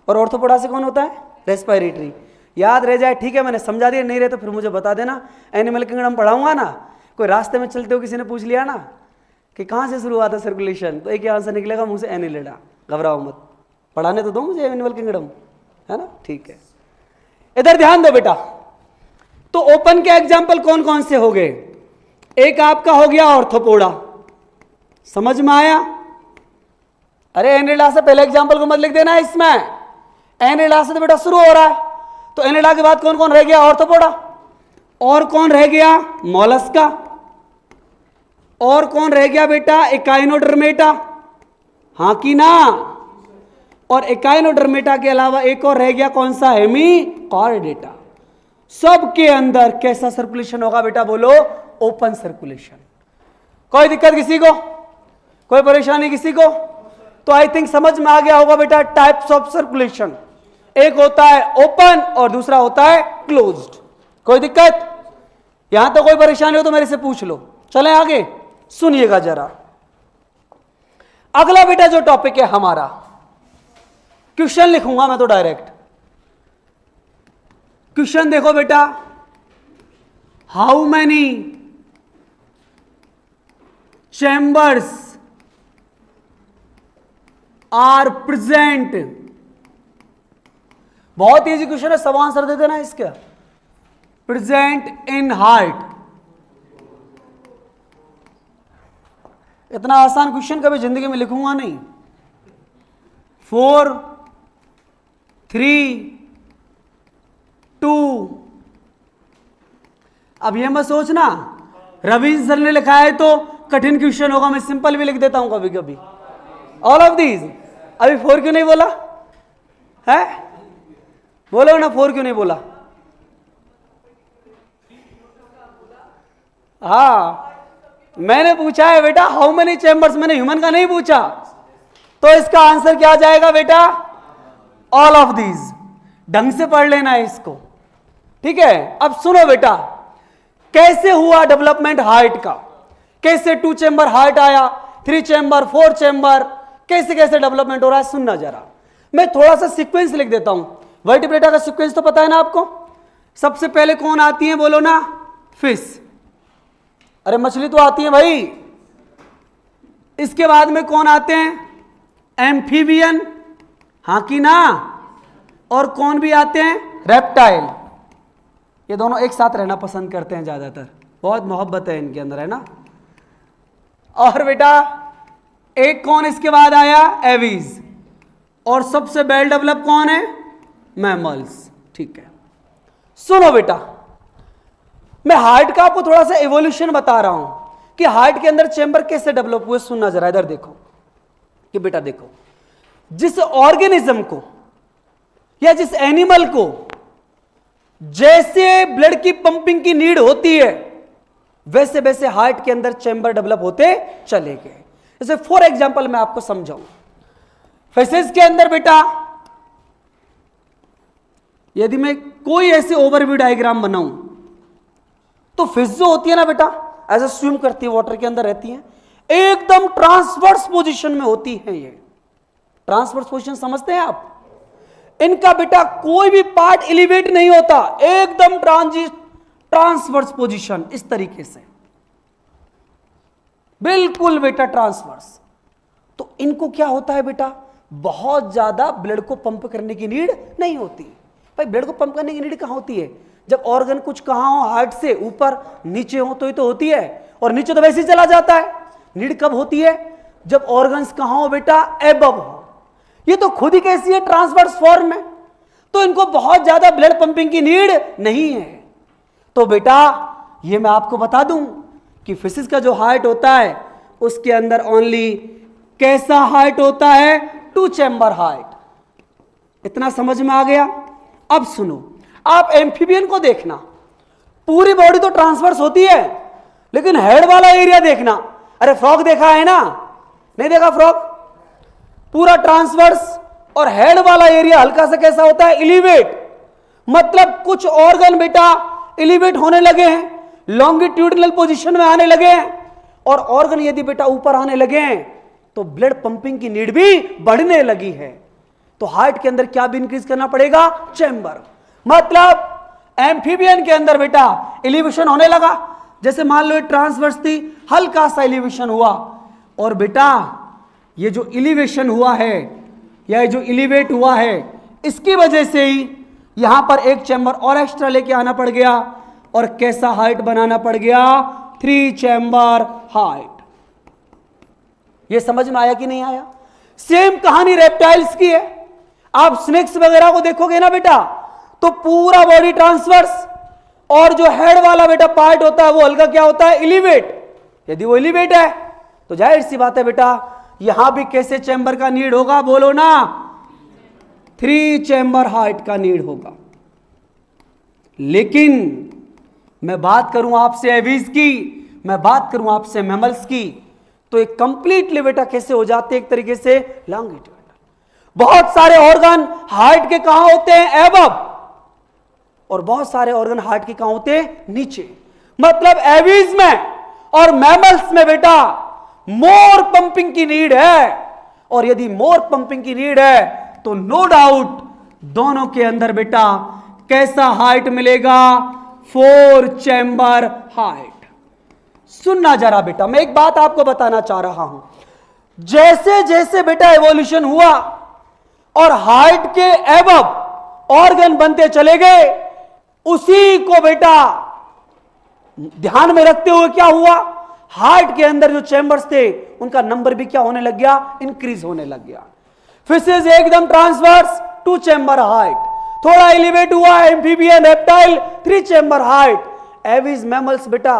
और ऑर्थोपोडा से कौन होता है? रेस्पिरेटरी। याद रह जाए, ठीक है, मैंने समझा दिया। नहीं रहे तो फिर मुझे बता देना, एनिमल किंगडम पढ़ाऊंगा ना। कोई रास्ते में चलते हो किसी ने पूछ लिया ना कि कहां से शुरू हुआ था सर्कुलेशन, तो एक ही आंसर निकलेगा मुंह से, एनिलिडा। घबराओ मत, पढ़ाने तो दो मुझे एनिमल किंगडम, है ना? ठीक है, इधर ध्यान दो बेटा। तो ओपन के एग्जाम्पल कौन कौन से हो गए? एक आपका हो गया ऑर्थोपोडा, समझ में आया? अरे एनिलिडा से पहले एग्जाम्पल को मत लिख देना इसमें, एनिलिडा से तो बेटा शुरू हो रहा है। तो एनिलिडा के बाद कौन कौन रह गया? ऑर्थोपोडा। और कौन रह गया? मोलस्का। और कौन रह गया बेटा? एकाइनोडर्मेटा। हाँ कि ना? और एकाइनोडर्मेटा के अलावा एक और रह गया, कौन सा? हेमीकॉर्डेटा। सबके अंदर कैसा सर्कुलेशन होगा बेटा? बोलो, ओपन सर्कुलेशन। कोई दिक्कत किसी को? कोई परेशानी किसी को? तो आई थिंक समझ में आ गया होगा बेटा टाइप्स ऑफ सर्कुलेशन। एक होता है ओपन और दूसरा होता है क्लोज्ड। कोई दिक्कत? यहां तो कोई परेशानी हो तो मेरे से पूछ लो। चलें आगे, सुनिएगा जरा। अगला बेटा जो टॉपिक है हमारा, क्वेश्चन लिखूंगा मैं तो डायरेक्ट। क्वेश्चन देखो बेटा, how many chambers are present? बहुत इजी क्वेश्चन है, सब आंसर दे देना इसका। Present in heart. इतना आसान क्वेश्चन कभी जिंदगी में लिखूंगा नहीं। 4, 3, 2। अब ये मत सोचना रवीन सर ने लिखा है तो कठिन क्वेश्चन होगा, मैं सिंपल भी लिख देता हूं कभी कभी। All of these. अभी 4 क्यों नहीं बोला है? बोलो ना, 4 क्यों नहीं बोला? हाँ, मैंने पूछा है बेटा हाउ मेनी चैम्बर्स, मैंने ह्यूमन का नहीं पूछा, तो इसका आंसर क्या जाएगा बेटा? All of these. ढंग से पढ़ लेना है इसको, ठीक है। अब सुनो बेटा, कैसे हुआ डेवलपमेंट हार्ट का, कैसे 2 चैम्बर हार्ट आया, 3 चैम्बर, 4 चैम्बर, कैसे कैसे डेवलपमेंट हो रहा है, सुनना जरा। मैं थोड़ा सा सीक्वेंस लिख देता हूं। वर्टिब्रेटा का सीक्वेंस तो पता है ना आपको। सबसे पहले कौन आती है बोलो ना? फिश। अरे मछली तो आती है भाई। इसके बाद में कौन आते हैं? एम्फीबियन, हाँ कि ना? और कौन भी आते हैं? रेप्टाइल। ये दोनों एक साथ रहना पसंद करते हैं ज्यादातर, बहुत मोहब्बत है इनके अंदर, है ना। और बेटा एक कौन इसके बाद आया? एवीज। और सबसे वेल डेवलप कौन है? मैमल्स। ठीक है, सुनो बेटा, मैं हार्ट का आपको थोड़ा सा एवोल्यूशन बता रहा हूं कि हार्ट के अंदर चैम्बर कैसे डेवलप हुए। सुनना जरा, इधर देखो कि बेटा देखो, जिस ऑर्गेनिज्म को या जिस एनिमल को जैसे ब्लड की पंपिंग की नीड होती है, वैसे वैसे हार्ट के अंदर चैम्बर डेवलप होते चले गए। जैसे फॉर एग्जांपल मैं आपको समझाऊं, फिशेस के अंदर बेटा यदि मैं कोई ऐसे ओवरव्यू डायग्राम बनाऊं, तो फिश जो होती है ना बेटा, ऐसे स्विम करती है, वाटर के अंदर रहती है, एकदम ट्रांसवर्स पोजीशन में होती है। ये ट्रांसवर्स पोजीशन समझते हैं आप? इनका बेटा कोई भी पार्ट एलिवेट नहीं होता, एकदम ट्रांसवर्स पोजीशन, इस तरीके से बिल्कुल बेटा ट्रांसवर्स। तो इनको क्या होता है बेटा, बहुत ज्यादा ब्लड को पंप करने की नीड नहीं होती। भाई ब्लड को पंप करने की नीड कहां होती है? जब ऑर्गन कुछ कहां हो, हार्ट से ऊपर नीचे हो तो ही तो होती है, और नीचे तो वैसे ही चला जाता है। नीड कब होती है? जब ऑर्गन्स कहां हो बेटा? एबव हो। ये तो खुद ही कैसी है? ट्रांसवर्स फॉर्म में, तो इनको बहुत ज्यादा ब्लड पंपिंग की नीड नहीं है। तो बेटा ये मैं आपको बता दूं कि फिशिस का जो हार्ट होता है उसके अंदर ओनली कैसा हार्ट होता है? 2 चैम्बर हार्ट। इतना समझ में आ गया? अब सुनो, आप एम्फीबियन को देखना, पूरी बॉडी तो ट्रांसवर्स होती है, लेकिन हेड वाला एरिया देखना। अरे फ्रॉग देखा है ना? नहीं देखा फ्रॉग? पूरा ट्रांसवर्स, और हेड वाला एरिया हल्का सा कैसा होता है? एलिवेट। मतलब कुछ ऑर्गन बेटा एलिवेट होने लगे हैं, लॉन्गिट्यूडिनल पोजीशन में आने लगे हैं, और ऑर्गन यदि बेटा ऊपर आने लगे हैं तो ब्लड पंपिंग की नीड भी बढ़ने लगी है। तो हार्ट के अंदर क्या भी इंक्रीज करना पड़ेगा? चैम्बर। मतलब एम्फीबियन के अंदर बेटा एलिवेशन होने लगा, जैसे मान लो ट्रांसवर्स थी, हल्का सा एलिवेशन हुआ, और बेटा ये जो एलिवेशन हुआ है या जो एलिवेट हुआ है, इसकी वजह से ही यहां पर एक चैम्बर और एक्स्ट्रा लेके आना पड़ गया, और कैसा हार्ट बनाना पड़ गया? 3 चैम्बर हार्ट। ये समझ में आया कि नहीं आया? सेम कहानी रेप्टाइल्स की है। आप स्नेक्स वगैरह को देखोगे ना बेटा, तो पूरा बॉडी ट्रांसवर्स, और जो हेड वाला बेटा पार्ट होता है वो हल्का क्या होता है? एलिवेट। यदि वो एलिवेट है तो जाहिर सी बात है बेटा यहां भी कैसे चैम्बर का नीड होगा? बोलो ना, 3 चैम्बर हार्ट का नीड होगा। लेकिन मैं बात करूं आपसे एवीज की, मैं बात करूं आपसे मैमल्स की, तो एक कंप्लीटली बेटा कैसे हो जाते हैं? एक तरीके से लॉन्गिट्यूड। बहुत सारे ऑर्गन हार्ट के कहां होते हैं? एबव। और बहुत सारे ऑर्गन हार्ट के कहां होते हैं? नीचे। मतलब एवीज में और मैमल्स में बेटा मोर पंपिंग की नीड है, और यदि मोर पंपिंग की नीड है तो नो डाउट दोनों के अंदर बेटा कैसा हार्ट मिलेगा? 4 चैम्बर हार्ट। सुनना जरा बेटा, मैं एक बात आपको बताना चाह रहा हूं, जैसे जैसे बेटा एवोल्यूशन हुआ और हार्ट के एबव ऑर्गन बनते चले गए, उसी को बेटा ध्यान में रखते हुए क्या हुआ? हार्ट के अंदर जो चैम्बर्स थे उनका नंबर भी क्या होने लग गया? इंक्रीज होने लग गया। फिशेस एकदम ट्रांसवर्स, 2 चैम्बर हार्ट। थोड़ा एलिवेट हुआ amphibian, reptile, 3 chamber heart. Aves, mammals बेटा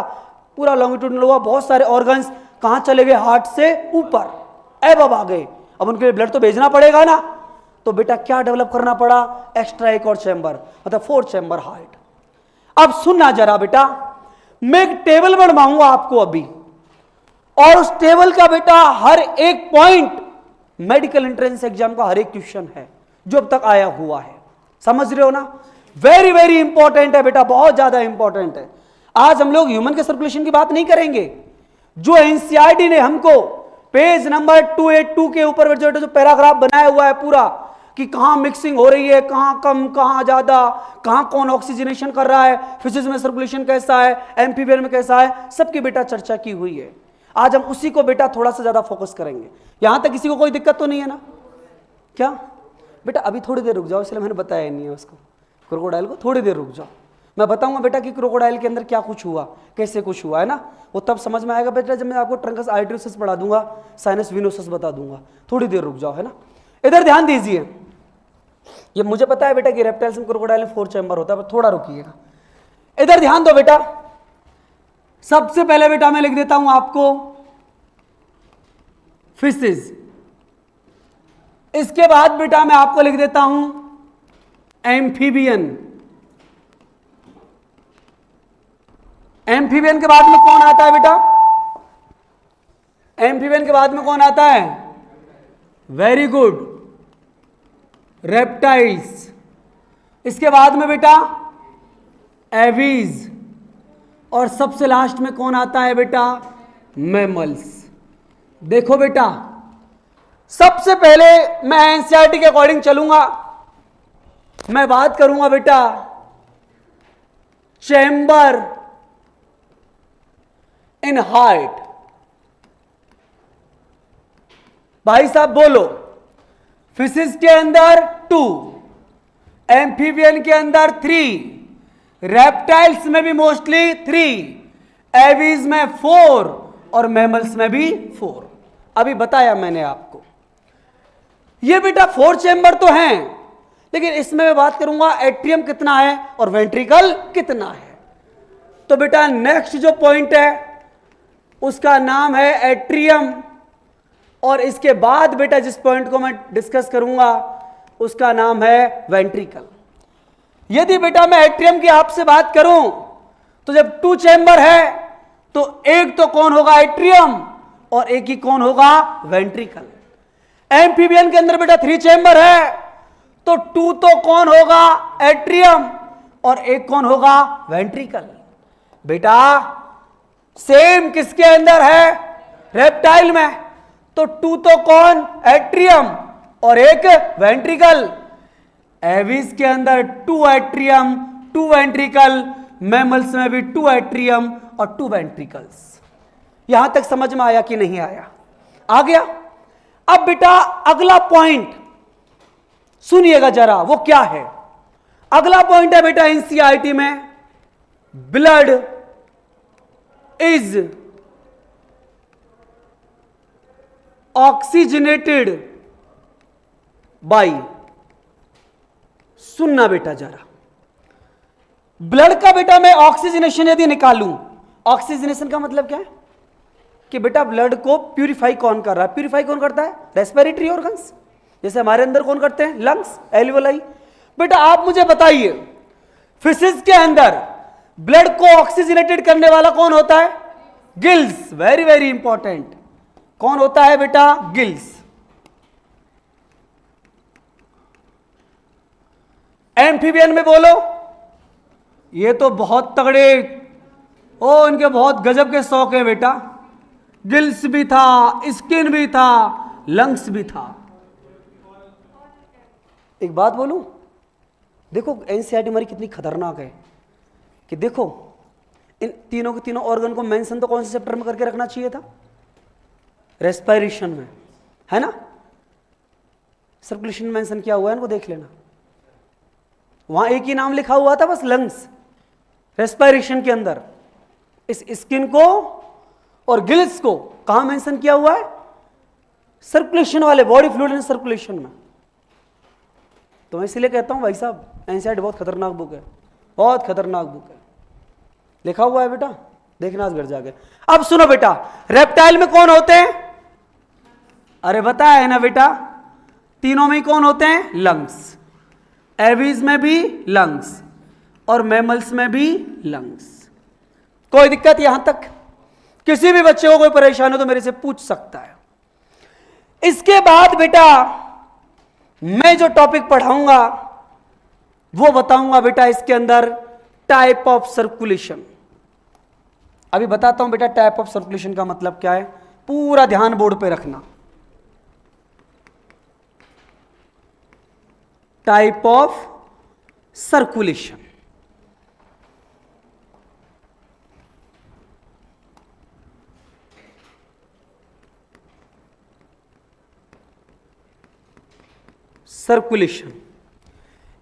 पूरा लॉन्गिट्यूडनल हुआ, बहुत सारे ऑर्गन्स कहां चले गए, हार्ट से ऊपर एबव आ गए। अब उनके लिए ब्लड तो भेजना पड़ेगा ना, तो बेटा क्या डेवलप करना पड़ा, एक्स्ट्रा एक और चैम्बर, मतलब 4 चैम्बर हार्ट। अब सुनना जरा बेटा, मैं एक टेबल बनवाऊंगा आपको अभी, और उस टेबल का बेटा हर एक पॉइंट मेडिकल एंट्रेंस एग्जाम का हर एक क्वेश्चन है जो अब तक आया हुआ है, समझ रहे हो ना। वेरी वेरी इंपॉर्टेंट है बेटा, बहुत ज्यादा इंपॉर्टेंट है। आज हम लोग ह्यूमन के सर्कुलेशन की बात नहीं करेंगे, जो एनसीईआरटी ने हमको पेज नंबर 282 के ऊपर जो पैराग्राफ बनाया हुआ है पूरा, कि कहां मिक्सिंग हो रही है, कहां कम, कहां ज्यादा, कहां कौन ऑक्सीजनेशन कर रहा है, फिजिक्स में सर्कुलेशन कैसा है, एम्फीबियन में कैसा है, सबकी बेटा चर्चा की हुई है। आज हम उसी को बेटा थोड़ा सा ज्यादा फोकस करेंगे। यहां तक किसी को कोई दिक्कत तो नहीं है ना? क्या बेटा अभी थोड़ी देर रुक जाओ, इसलिए मैंने बताया ही नहीं है उसको, क्रोकोडाइल को थोड़ी देर रुक जाओ, मैं बताऊंगा बेटा कि क्रोकोडाइल के अंदर क्या कुछ हुआ, कैसे कुछ हुआ है ना, वो तब समझ में आएगा बेटा जब मैं आपको ट्रंकस आर्टेरियोसस पढ़ा दूंगा, साइनस विनोसस बता दूंगा। थोड़ी देर रुक जाओ, है ना। इधर ध्यान दीजिए, ये मुझे पता है बेटा कि रेप्टाइल्स में क्रोकोडाइल में 4 चैम्बर होता है, पर थोड़ा रुकिएगा, इधर ध्यान दो बेटा। सबसे पहले बेटा मैं लिख देता हूं आपको फिशेस, इसके बाद बेटा मैं आपको लिख देता हूं एम्फीबियन। एम्फीबियन के बाद में कौन आता है बेटा? एम्फीबियन के बाद में कौन आता है? Very good, reptiles. इसके बाद में बेटा एवीज, और सबसे लास्ट में कौन आता है बेटा? मैमल्स। देखो बेटा, सबसे पहले मैं एनसीईआरटी के अकॉर्डिंग चलूंगा, मैं बात करूंगा बेटा चैम्बर इन हार्ट। भाई साहब बोलो, फिशिस के अंदर 2, एम्फीबियन के अंदर 3, रेप्टाइल्स में भी मोस्टली 3, एवीज में 4 और मैमल्स में भी 4। अभी बताया मैंने आपको, ये बेटा 4 चैम्बर तो हैं, लेकिन इसमें मैं बात करूंगा एट्रियम कितना है और वेंट्रिकल कितना है। तो बेटा नेक्स्ट जो पॉइंट है उसका नाम है एट्रियम, और इसके बाद बेटा जिस पॉइंट को मैं डिस्कस करूंगा उसका नाम है वेंट्रिकल। यदि बेटा मैं एट्रियम की आपसे बात करूं तो जब 2 चैम्बर है तो एक तो कौन होगा? एट्रियम, और एक ही कौन होगा? वेंट्रिकल। एम्फीबियन के अंदर बेटा 3 चैम्बर है, तो 2 तो कौन होगा? एट्रियम, और एक कौन होगा? वेंट्रिकल। बेटा सेम किसके अंदर है? रेप्टाइल में, तो 2 तो कौन? एट्रियम, और एक वेंट्रिकल। एविस के अंदर 2 एट्रियम 2 वेंट्रिकल, मैमल्स में भी 2 एट्रियम और 2 वेंट्रिकल्स। यहां तक समझ में आया कि नहीं आया? आ गया। अब बेटा अगला पॉइंट सुनिएगा जरा, वो क्या है? अगला पॉइंट है बेटा एनसीईआरटी में, ब्लड इज ऑक्सीजनेटेड बाई। सुनना बेटा जरा, ब्लड का बेटा मैं ऑक्सीजनेशन यदि निकालूं, ऑक्सीजनेशन का मतलब क्या है? कि बेटा ब्लड को प्यूरिफाई कौन कर रहा है? प्यूरिफाई कौन करता है? रेस्पिरेटरी ऑर्गन्स, जैसे हमारे अंदर कौन करते हैं? Lungs, alveoli. बेटा आप मुझे बताइए, फिशिस के अंदर ब्लड को ऑक्सीजनेटेड करने वाला कौन होता है? गिल्स। वेरी वेरी इंपॉर्टेंट, कौन होता है बेटा? गिल्स। एम्फीबियन में बोलो, ये तो बहुत तगड़े, ओ इनके बहुत गजब के शौक है बेटा। गिल्स भी था, स्किन भी था, लंग्स भी था। एक बात बोलूं, देखो एनसीईआरटी हमारी कितनी खतरनाक है कि देखो इन तीनों के तीनों ऑर्गन को मेंशन तो कौन से चैप्टर में करके रखना चाहिए था? रेस्पिरेशन में, है ना। सर्कुलेशन मेंशन किया हुआ है, इनको देख लेना, वहां एक ही नाम लिखा हुआ था बस, लंग्स। रेस्पिरेशन के अंदर इस स्किन को और गिल्स को कहां मेंशन किया हुआ है? सर्कुलेशन वाले, बॉडी फ्लूइड एंड सर्कुलेशन में। तो मैं इसलिए कहता हूं भाई साहब एनसीईआरटी बहुत खतरनाक बुक है, बहुत खतरनाक बुक है। लिखा हुआ है बेटा, देखना घर जाके। अब सुनो बेटा, रेप्टाइल में कौन होते हैं? अरे बताया है ना बेटा, तीनों में कौन होते हैं? लंग्स। एवीज में भी लंग्स और मैमल्स में भी लंग्स। कोई दिक्कत यहां तक? किसी भी बच्चे को कोई परेशानी हो तो मेरे से पूछ सकता है। इसके बाद बेटा मैं जो टॉपिक पढ़ाऊंगा वो बताऊंगा बेटा इसके अंदर टाइप ऑफ सर्कुलेशन। अभी बताता हूं बेटा टाइप ऑफ सर्कुलेशन का मतलब क्या है, पूरा ध्यान बोर्ड पे रखना। Type of circulation. सर्कुलेशन,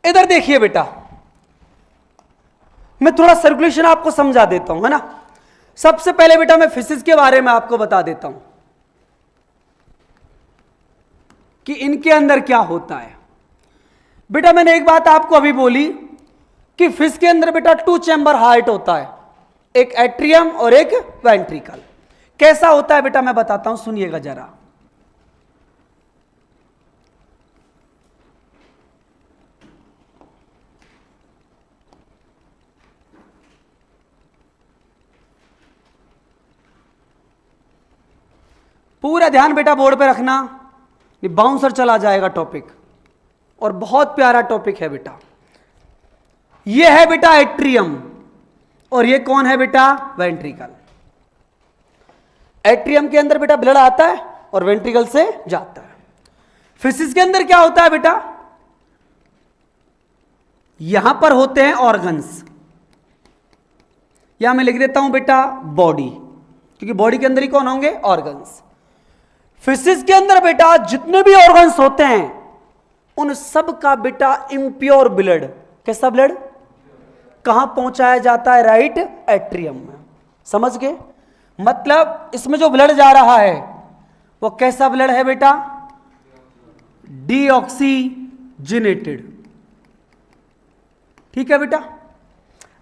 इधर देखिए बेटा, मैं थोड़ा सर्कुलेशन आपको समझा देता हूं, है ना। सबसे पहले बेटा मैं फिशिस के बारे में आपको बता देता हूं कि इनके अंदर क्या होता है। बेटा मैंने एक बात आपको अभी बोली कि फिश के अंदर बेटा 2 चैम्बर हार्ट होता है, एक एट्रियम और एक वेंट्रिकल। कैसा होता है बेटा मैं बताता हूं, सुनिएगा जरा। पूरा ध्यान बेटा बोर्ड पे रखना, ये बाउंसर चला जाएगा टॉपिक, और बहुत प्यारा टॉपिक है बेटा। ये है बेटा एट्रियम और ये कौन है बेटा? वेंट्रिकल। एट्रियम के अंदर बेटा ब्लड आता है और वेंट्रिकल से जाता है। फिशिस के अंदर क्या होता है बेटा? यहां पर होते हैं ऑर्गन्स, यहां मैं लिख देता हूं बेटा बॉडी, क्योंकि बॉडी के अंदर ही कौन होंगे? ऑर्गन्स। फिशिस के अंदर बेटा जितने भी ऑर्गन्स होते हैं उन सब का बेटा इम्प्योर ब्लड, कैसा ब्लड, कहां पहुंचाया जाता है? राइट, एट्रियम में। समझ गए? मतलब इसमें जो ब्लड जा रहा है वो कैसा ब्लड है बेटा? डीऑक्सीजनेटेड। ठीक है बेटा।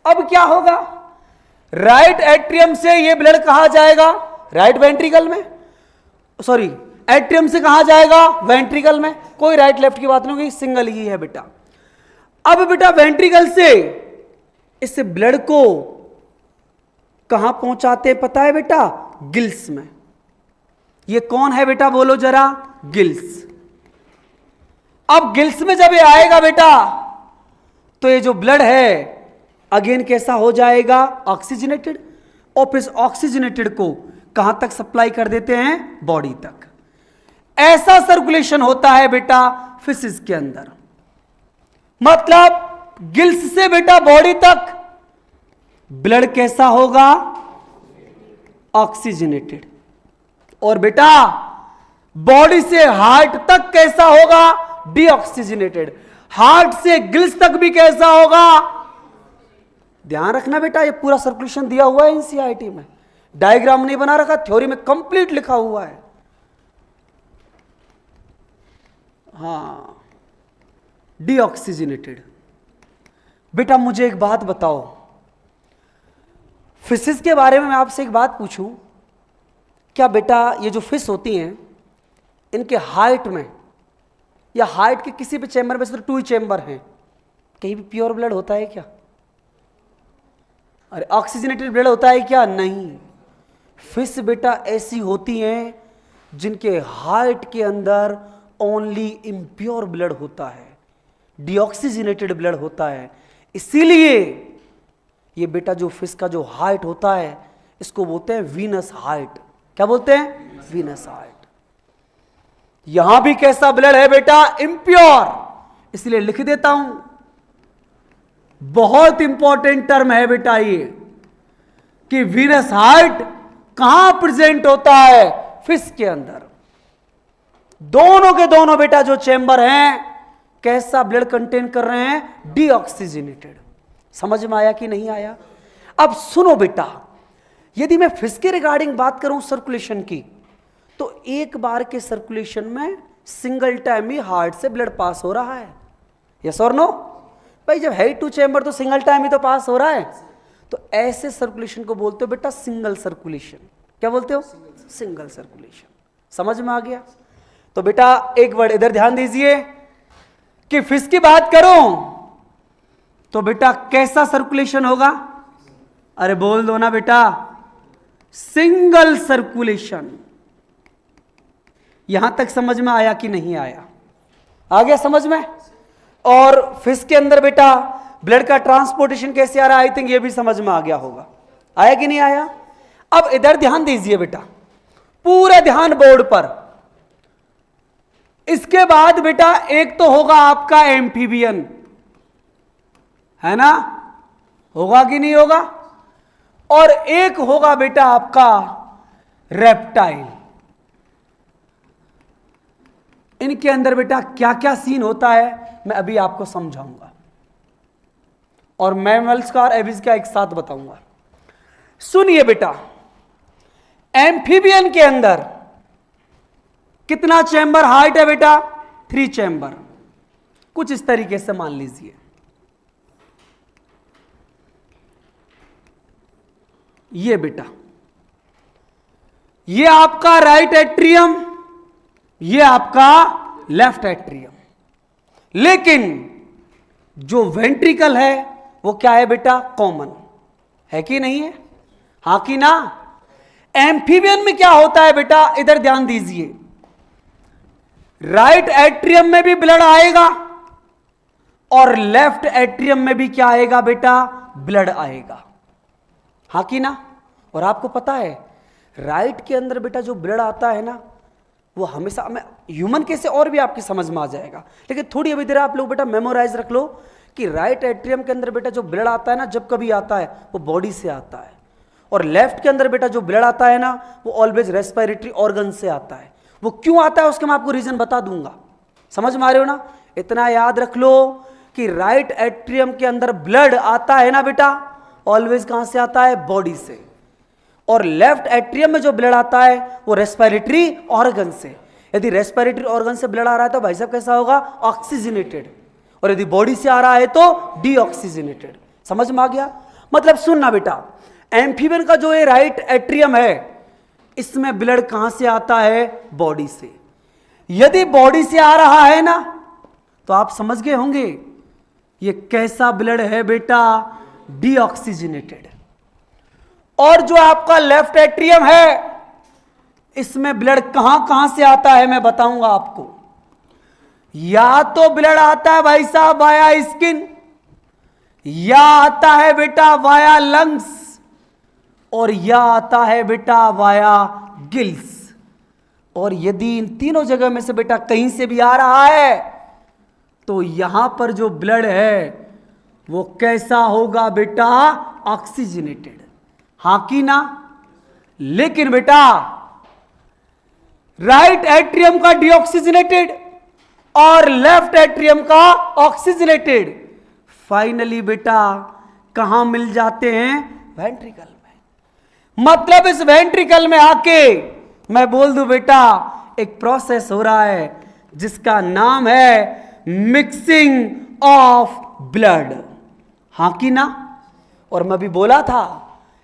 अब क्या होगा? राइट एट्रियम से ये ब्लड कहां जाएगा? राइट वेंट्रिकल में। सॉरी, एट्रियम से कहां जाएगा? वेंट्रिकल में। कोई राइट लेफ्ट की बात नहीं होगी, सिंगल ही है बेटा। अब बेटा वेंट्रिकल से इस ब्लड को कहां पहुंचाते पता है बेटा? गिल्स में। ये कौन है बेटा बोलो जरा? गिल्स। अब गिल्स में जब ये आएगा बेटा तो ये जो ब्लड है अगेन कैसा हो जाएगा? ऑक्सीजनेटेड। और फिर ऑक्सीजनेटेड को कहां तक सप्लाई कर देते हैं? बॉडी तक। ऐसा सर्कुलेशन होता है बेटा फिशिस के अंदर। मतलब गिल्स से बेटा बॉडी तक ब्लड कैसा होगा? ऑक्सीजनेटेड। और बेटा बॉडी से हार्ट तक कैसा होगा? डीऑक्सीजनेटेड। हार्ट से गिल्स तक भी कैसा होगा? ध्यान रखना बेटा, ये पूरा सर्कुलेशन दिया हुआ है एनसीईआरटी में, डायग्राम नहीं बना रखा, थ्योरी में कंप्लीट लिखा हुआ है। हां, डीऑक्सीजनेटेड। बेटा मुझे एक बात बताओ, फिशिस के बारे में मैं आपसे एक बात पूछूं, क्या बेटा ये जो फिश होती हैं इनके हार्ट में या हार्ट के किसी भी चैम्बर में, सिर्फ 2 चैम्बर हैं, कहीं भी प्योर ब्लड होता है क्या? अरे ऑक्सीजनेटेड ब्लड होता है क्या? नहीं। फिश बेटा ऐसी होती हैं जिनके हार्ट के अंदर ओनली इम्प्योर ब्लड होता है, डीऑक्सीजनेटेड ब्लड होता है। इसीलिए ये बेटा जो फिश का जो हार्ट होता है इसको बोलते हैं वीनस हार्ट। क्या बोलते हैं? Venous heart. यहां भी कैसा ब्लड है बेटा? इम्प्योर। इसलिए लिख देता हूं, बहुत इंपॉर्टेंट टर्म है बेटा ये, कि वीनस हार्ट कहां प्रेजेंट होता है? फिश के अंदर। दोनों के दोनों बेटा जो चैम्बर हैं कैसा ब्लड कंटेन कर रहे हैं? डीऑक्सीजनेटेड। समझ में आया कि नहीं आया? अब सुनो बेटा, यदि मैं फिश के रिगार्डिंग बात करूं सर्कुलेशन की, तो एक बार के सर्कुलेशन में सिंगल टाइम ही हार्ट से ब्लड पास हो रहा है। यस और नो? भाई जब है 2 चैम्बर तो सिंगल टाइम ही तो पास हो रहा है। तो ऐसे सर्कुलेशन को बोलते हो बेटा सिंगल सर्कुलेशन। क्या बोलते हो? Single circulation. समझ में आ गया? तो बेटा एक वर्ड इधर ध्यान दीजिए कि फिश की बात करूं तो बेटा कैसा सर्कुलेशन होगा? अरे बोल दो ना बेटा, सिंगल सर्कुलेशन। यहां तक समझ में आया कि नहीं आया? आ गया समझ में? और फिश के अंदर बेटा ब्लड का ट्रांसपोर्टेशन कैसे आ रहा है, आई थिंक ये भी समझ में आ गया होगा। आया कि नहीं आया? अब इधर ध्यान दीजिए बेटा, पूरा ध्यान बोर्ड पर। इसके बाद बेटा एक तो होगा आपका एम्फीबियन, है ना? होगा कि नहीं होगा? और एक होगा बेटा आपका रेप्टाइल। इनके अंदर बेटा क्या क्या सीन होता है मैं अभी आपको समझाऊंगा, और मैमल्स का और एविज का एक साथ बताऊंगा। सुनिए बेटा, एम्फीबियन के अंदर कितना चैम्बर हार्ट है बेटा? 3 चैम्बर। कुछ इस तरीके से मान लीजिए, ये बेटा ये आपका राइट एट्रियम, ये आपका लेफ्ट एट्रियम। लेकिन जो वेंट्रिकल है वो क्या है बेटा? कॉमन है कि नहीं है? हां कि ना? एम्फीबियन में क्या होता है बेटा? इधर ध्यान दीजिए, राइट एट्रियम में भी ब्लड आएगा और लेफ्ट एट्रियम में भी क्या आएगा बेटा? ब्लड आएगा। हां कि ना? और आपको पता है राइट के अंदर बेटा जो ब्लड आता है ना, वो हमेशा हमें ह्यूमन केस और भी आपकी समझ में आ जाएगा, लेकिन थोड़ी अभी देर आप लोग बेटा मेमोराइज रख लो कि राइट एट्रियम के अंदर बेटा जो ब्लड आता है ना, जब कभी आता है वो बॉडी से आता है, और लेफ्ट के अंदर बेटा जो ब्लड आता है ना, वो ऑलवेज रेस्पिरेटरी ऑर्गन से आता है। वो क्यों आता है उसके मैं आपको रीजन बता दूंगा। समझ में आ रहे हो ना? इतना याद रख लो कि राइट एट्रियम के अंदर ब्लड आता है ना बेटा, ऑलवेज कहां से आता है? बॉडी से। और लेफ्ट एट्रियम में जो ब्लड आता है वो रेस्पिरेटरी ऑर्गन से। यदि रेस्पिरेटरी ऑर्गन से ब्लड आ रहा है तो भाई साहब कैसा होगा? ऑक्सीजनेटेड। और यदि बॉडी से आ रहा है तो डीऑक्सीजनेटेड। समझ में आ गया? मतलब सुनना बेटा, एम्फीबियन का जो ये राइट एट्रियम है, इसमें ब्लड कहां से आता है? बॉडी से। यदि बॉडी से आ रहा है ना, तो आप समझ गए होंगे ये कैसा ब्लड है बेटा? डीऑक्सीजनेटेड। और जो आपका लेफ्ट एट्रियम है, इसमें ब्लड कहां कहां से आता है मैं बताऊंगा आपको। या तो ब्लड आता है भाई साहब वाया स्किन, या आता है बेटा वाया लंग्स, और या आता है बेटा वाया गिल्स। और यदि इन तीनों जगह में से बेटा कहीं से भी आ रहा है, तो यहां पर जो ब्लड है वो कैसा होगा बेटा? ऑक्सीजनेटेड। हां कि ना? लेकिन बेटा राइट एट्रियम का डीऑक्सीजनेटेड और लेफ्ट एट्रियम का ऑक्सीजनेटेड, फाइनली बेटा कहां मिल जाते हैं? वेंट्रिकल में। मतलब इस वेंट्रिकल में आके मैं बोल दूं बेटा एक प्रोसेस हो रहा है जिसका नाम है मिक्सिंग ऑफ ब्लड। हां कि ना? और मैं भी बोला था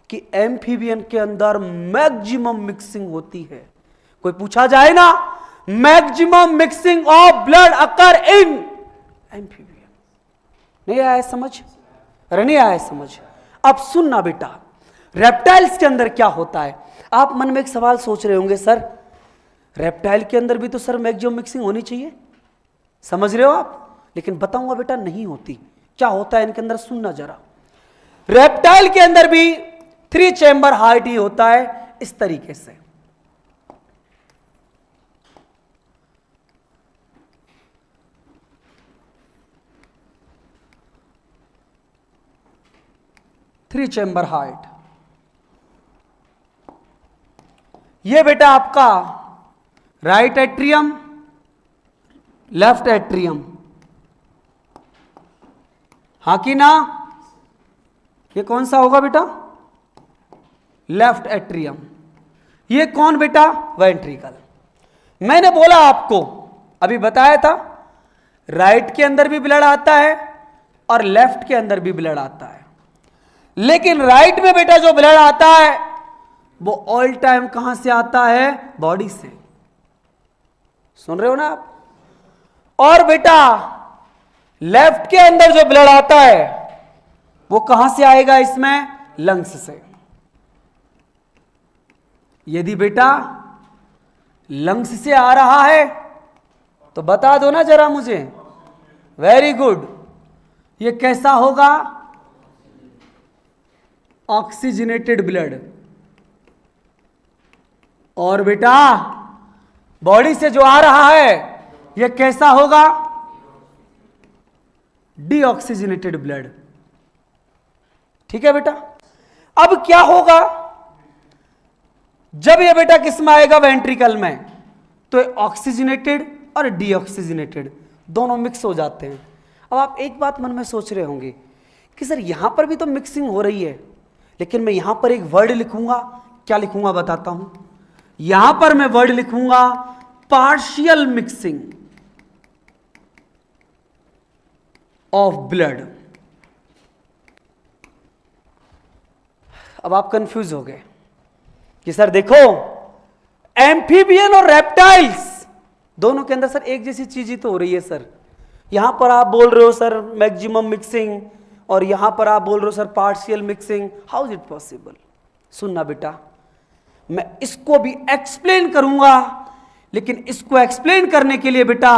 कि एम्फीबियन के अंदर मैक्सिमम मिक्सिंग होती है। कोई पूछा जाए ना, maximum mixing of blood occur in amphibian. नहीं आया समझ? अरे नहीं आया समझ? अब सुनना बेटा, रेप्टाइल्स के अंदर क्या होता है? आप मन में एक सवाल सोच रहे होंगे, सर रेप्टाइल के अंदर भी तो सर मैक्सिमम मिक्सिंग होनी चाहिए। समझ रहे हो आप? लेकिन बताऊंगा बेटा नहीं होती। क्या होता है इनके अंदर? सुनना जरा। रेप्टाइल के अंदर भी 3 चैम्बर हार्ट ही होता है इस तरीके से। Three chamber heart. ये बेटा आपका राइट एट्रियम, लेफ्ट एट्रियम। हां कि ना? ये कौन सा होगा बेटा? Left atrium. ये कौन बेटा? वेंट्रिकल। मैंने बोला आपको, अभी बताया था, राइट के अंदर भी ब्लड आता है और लेफ्ट के अंदर भी ब्लड आता है। लेकिन राइट में बेटा जो ब्लड आता है वो ऑल टाइम कहां से आता है? बॉडी से। सुन रहे हो ना आप? और बेटा लेफ्ट के अंदर जो ब्लड आता है वो कहां से आएगा? इसमें लंग्स से। यदि बेटा लंग्स से आ रहा है तो बता दो ना जरा मुझे। Very good. ये कैसा होगा? Oxygenated blood. और बेटा बॉडी से जो आ रहा है ये कैसा होगा? Deoxygenated blood. ठीक है बेटा। अब क्या होगा जब ये बेटा किस में आएगा? वेंट्रिकल में। तो ऑक्सीजनेटेड और डीऑक्सीजनेटेड दोनों मिक्स हो जाते हैं। अब आप एक बात मन में सोच रहे होंगे कि सर यहां पर भी तो मिक्सिंग हो रही है, लेकिन मैं यहां पर एक वर्ड लिखूंगा। क्या लिखूंगा बताता हूं। यहां पर मैं वर्ड लिखूंगा पार्शियल मिक्सिंग ऑफ ब्लड। अब आप कंफ्यूज हो गए कि सर देखो एम्फीबियन और रेप्टाइल्स दोनों के अंदर सर एक जैसी चीज ही तो हो रही है सर। यहां पर आप बोल रहे हो सर मैक्सिमम मिक्सिंग और यहां पर आप बोल रहे हो sir partial mixing. How is it possible? सुनना बेटा, मैं इसको भी एक्सप्लेन करूंगा, लेकिन इसको एक्सप्लेन करने के लिए बेटा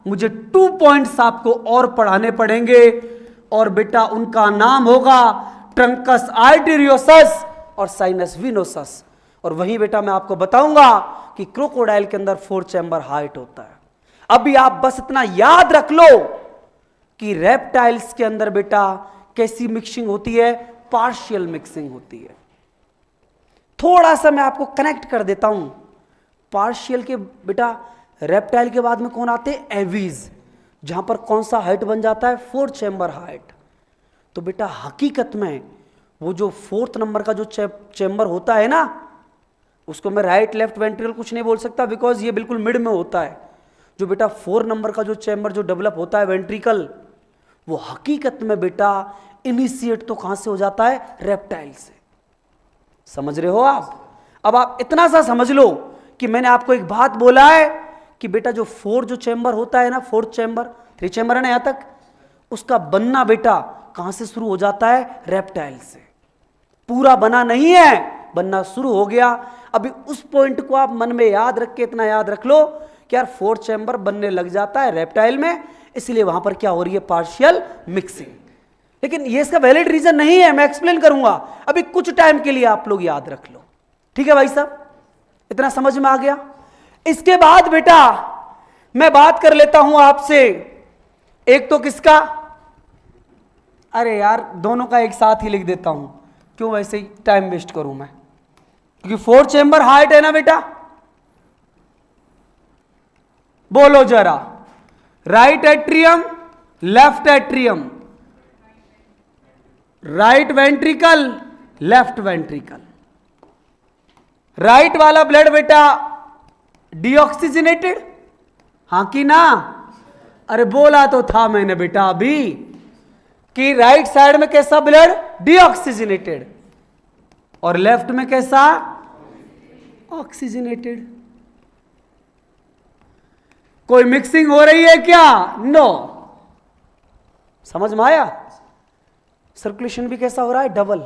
मुझे 2 पॉइंट्स आपको और पढ़ाने पड़ेंगे। और बेटा उनका नाम होगा ट्रंकस आर्टेरियोसस और साइनस विनोसस। और वहीं बेटा मैं आपको बताऊंगा कि क्रोकोडाइल के अंदर 4 चैम्बर हार्ट होता है। अभी आप बस इतना याद रख लो कि रेप्टाइल्स के अंदर बेटा कैसी मिक्सिंग होती है? पार्शियल मिक्सिंग होती है। थोड़ा सा मैं आपको कनेक्ट कर देता हूं। पार्शियल के बेटा रेप्टाइल के बाद में कौन आते हैं? एवीज, जहां पर कौन सा हार्ट बन जाता है? 4 चैम्बर हार्ट। तो बेटा हकीकत में वो जो 4th नंबर का जो चैम्बर होता है ना, उसको मैं राइट लेफ्ट वेंट्रिकल कुछ नहीं बोल सकता, बिकॉज ये बिल्कुल मिड में होता है। जो बेटा 4 नंबर का जो चैम्बर जो डेवलप होता है वेंट्रिकल, वो हकीकत में बेटा इनिशिएट तो कहां से हो जाता है? रेप्टाइल से। समझ रहे हो आप? अब आप इतना सा समझ लो कि मैंने आपको एक बात बोला है कि बेटा जो 4 जो चैम्बर होता है ना, 4th चैम्बर, 3 चैम्बर है ना यहां तक, उसका बनना बेटा कहां से शुरू हो जाता है? रेप्टाइल से। पूरा बना नहीं है, बनना शुरू हो गया। अभी उस पॉइंट को आप मन में याद रख के इतना याद रख लो कि यार 4th चैम्बर बनने लग जाता है रेप्टाइल में, इसलिए वहां पर क्या हो रही है? Partial mixing. लेकिन ये इसका वैलिड रीजन नहीं है, मैं एक्सप्लेन करूंगा। अभी कुछ टाइम के लिए आप लोग याद रख लो। ठीक है भाई साहब, इतना समझ में आ गया? इसके बाद बेटा मैं बात कर लेता हूं आपसे एक तो किसका, अरे यार दोनों का एक साथ ही लिख देता हूं, क्यों वैसे ही टाइम वेस्ट करूं मैं, क्योंकि 4 चैम्बर हार्ट है ना बेटा। बोलो जरा, right atrium, left atrium, right ventricle, left ventricle. Right वाला ब्लड बेटा डीऑक्सीजनेटेड, हां कि ना? अरे बोला तो था मैंने बेटा अभी कि राइट साइड में कैसा ब्लड? डीऑक्सीजनेटेड, और लेफ्ट में कैसा? ऑक्सीजनेटेड। कोई मिक्सिंग हो रही है क्या? नो। समझ में आया? सर्कुलेशन भी कैसा हो रहा है? डबल।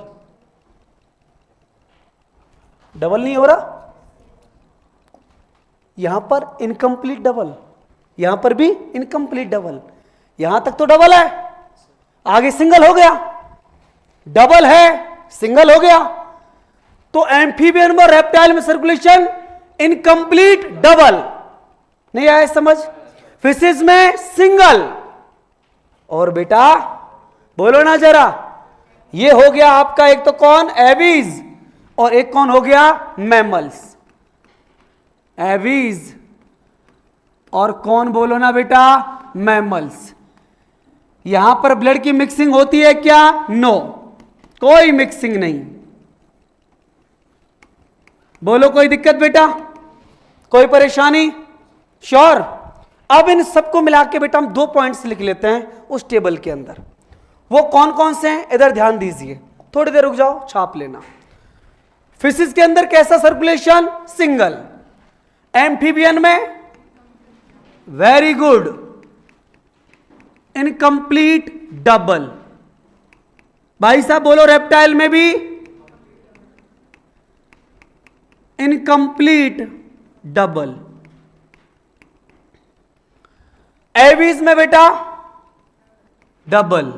डबल नहीं हो रहा, यहां पर इनकम्प्लीट डबल, यहां पर भी इनकम्प्लीट डबल, यहां तक तो डबल है, आगे सिंगल हो गया। डबल है, सिंगल हो गया, तो एम्फीबियन और रेप्टाइल में सर्कुलेशन इनकम्प्लीट डबल। नहीं आया समझ? फिशेज में सिंगल। और बेटा बोलो ना जरा, ये हो गया आपका एक तो कौन? एवीज, और एक कौन हो गया? मैमल्स। एवीज और कौन? बोलो ना बेटा, मैमल्स। यहां पर ब्लड की मिक्सिंग होती है क्या? नो, कोई मिक्सिंग नहीं। बोलो कोई दिक्कत बेटा, कोई परेशानी? श्योर। अब इन सबको मिला के बेटा हम 2 पॉइंट्स लिख लेते हैं उस टेबल के अंदर। वो कौन कौन से हैं? इधर ध्यान दीजिए, थोड़ी देर रुक जाओ, छाप लेना। फिशिस के अंदर कैसा सर्कुलेशन? सिंगल। एम्फीबियन में वेरी गुड, इनकम्प्लीट डबल। भाई साहब बोलो, रेप्टाइल में भी इनकम्प्लीट डबल। एवीज में बेटा डबल।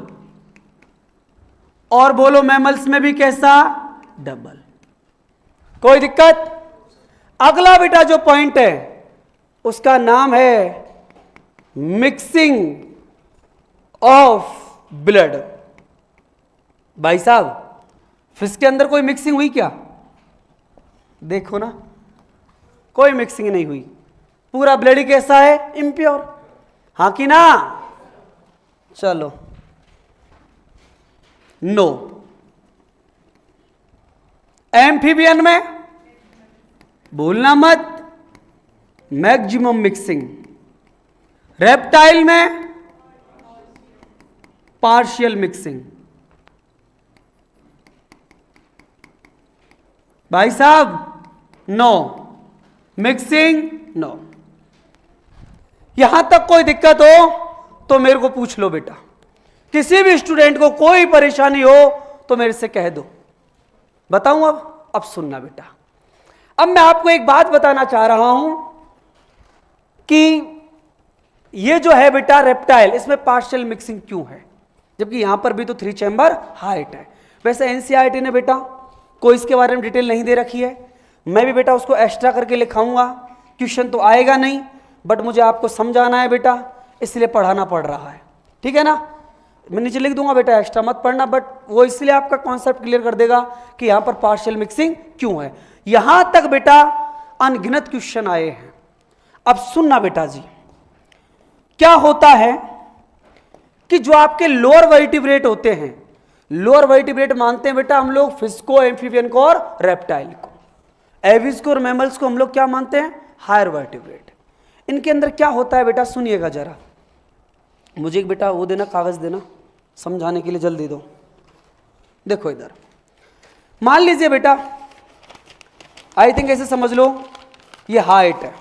और बोलो मैमल्स में भी कैसा? डबल। कोई दिक्कत? अगला बेटा जो पॉइंट है उसका नाम है मिक्सिंग ऑफ ब्लड। भाई साहब फिश के अंदर कोई मिक्सिंग हुई क्या? देखो ना, कोई मिक्सिंग नहीं हुई, पूरा ब्लड ही कैसा है? इम्प्योर। हाँ कि ना? चलो, नो। एम्फीबियन में बोलना मत, मैक्सिमम मिक्सिंग। रेप्टाइल में पार्शियल मिक्सिंग। भाई साहब नो मिक्सिंग, नो। यहां तक कोई दिक्कत हो तो मेरे को पूछ लो बेटा। किसी भी स्टूडेंट को कोई परेशानी हो तो मेरे से कह दो, बताऊं। अब सुनना बेटा, अब मैं आपको एक बात बताना चाह रहा हूं कि ये जो है बेटा रेप्टाइल, इसमें पार्शियल मिक्सिंग क्यों है, जबकि यहां पर भी तो 3 चैम्बर हाइट है। वैसे एनसीईआरटी ने बेटा कोई इसके बारे में डिटेल नहीं दे रखी है, मैं भी बेटा उसको एक्स्ट्रा करके लिखाऊंगा। क्वेश्चन तो आएगा नहीं, बट मुझे आपको समझाना है बेटा, इसलिए पढ़ाना पड़ रहा है, ठीक है ना। मैं नीचे लिख दूंगा बेटा, एक्स्ट्रा मत पढ़ना, बट वो इसलिए आपका कॉन्सेप्ट क्लियर कर देगा कि यहां पर पार्शियल मिक्सिंग क्यों है। यहां तक बेटा अनगिनत क्वेश्चन आए हैं। अब सुनना बेटा जी, क्या होता है कि जो आपके लोअर वर्टिब्रेट होते हैं, लोअर वर्टिब्रेट मानते हैं बेटा हम लोग फिश को, एम्फीबियन को और रेप्टाइल को। एविस को और मैमल्स को हम लोग क्या मानते हैं? Higher vertebrate. इनके अंदर क्या होता है बेटा, सुनिएगा जरा। मुझे एक बेटा वो देना, कागज देना, समझाने के लिए जल्दी दो। देखो इधर, मान लीजिए बेटा, आई थिंक ऐसे समझ लो, ये हाइट है,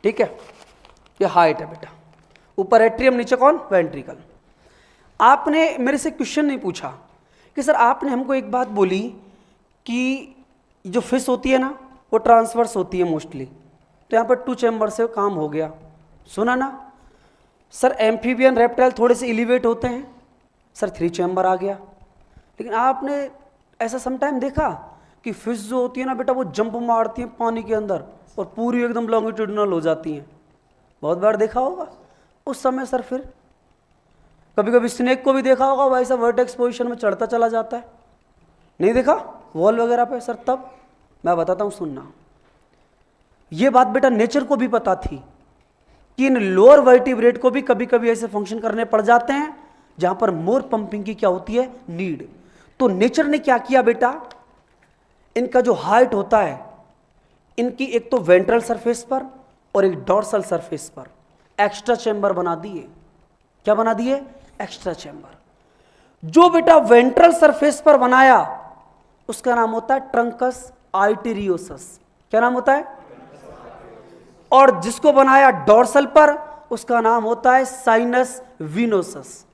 ठीक है, ये हाइट है बेटा, ऊपर एट्रियम, नीचे कौन? वेंट्रिकल। आपने मेरे से क्वेश्चन नहीं पूछा कि सर आपने हमको एक बात बोली कि जो फिश होती है ना वो ट्रांसवर्स होती है मोस्टली, तो यहाँ पर 2 चैम्बर से काम हो गया, सुना ना। सर एम्फीबियन रेप्टाइल थोड़े से एलिवेट होते हैं, सर 3 चैम्बर आ गया। लेकिन आपने ऐसा समटाइम देखा कि फिश जो होती है ना बेटा वो जंप मारती हैं पानी के अंदर और पूरी एकदम लॉन्गिट्यूडिनल हो जाती हैं, बहुत बार देखा होगा। उस समय सर फिर कभी कभी स्नेक को भी देखा होगा, वैसा वर्टेक्स पोजीशन में चढ़ता चला जाता है, नहीं देखा वॉल वगैरह पे सर। तब मैं बताता हूँ, सुनना। ये बात बेटा नेचर को भी पता थी कि इन लोअर वर्टिब्रेट को भी कभी कभी ऐसे फंक्शन करने पड़ जाते हैं जहां पर मोर पंपिंग की क्या होती है? नीड। तो नेचर ने क्या किया बेटा, इनका जो हाइट होता है, इनकी एक तो वेंट्रल सरफेस पर और एक डॉर्सल सरफेस पर एक्स्ट्रा चैम्बर बना दिए। क्या बना दिए? Extra chamber. जो बेटा वेंट्रल सरफेस पर बनाया उसका नाम होता है ट्रंकस आर्टेरियोसस। क्या नाम होता है? और जिसको बनाया डॉर्सल पर उसका नाम होता है साइनस विनोसस।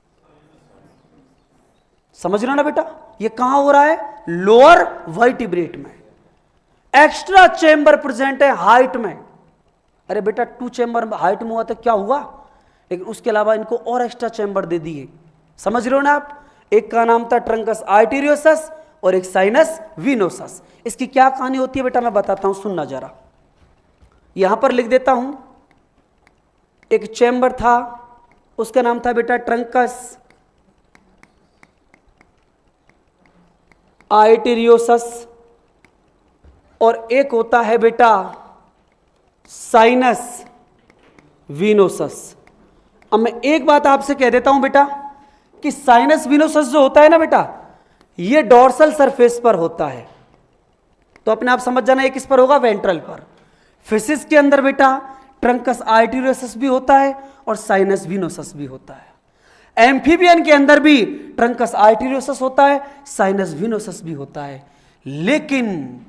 समझ रहे हो ना बेटा, ये कहां हो रहा है? लोअर वर्टिब्रेट में। एक्स्ट्रा चैम्बर प्रेजेंट है हाइट में। अरे बेटा 2 चैम्बर हाइट में हुआ तो क्या हुआ, लेकिन उसके अलावा इनको और एक्स्ट्रा चैम्बर दे दिए। समझ रहे हो ना आप? एक का नाम था ट्रंकस आर्टेरियोसस और एक साइनस विनोसस। इसकी क्या कहानी होती है बेटा मैं बताता हूं, सुनना जरा। यहां पर लिख देता हूं, एक चैम्बर था उसका नाम था बेटा ट्रंकस आर्टेरियोसस और एक होता है बेटा साइनस विनोसस। अब मैं एक बात आपसे कह देता हूं बेटा कि साइनस विनोसस जो होता है ना बेटा, ये डॉर्सल सरफेस पर होता है, तो अपने आप समझ जाना ये किस पर होगा? वेंट्रल पर। फिशिस के अंदर बेटा ट्रंकस आर्टेरियोसस भी होता है और साइनस विनोसस भी होता है। एम्फीबियन के अंदर भी ट्रंकस आर्टेरियोसस होता है, साइनस विनोसस भी होता है। लेकिन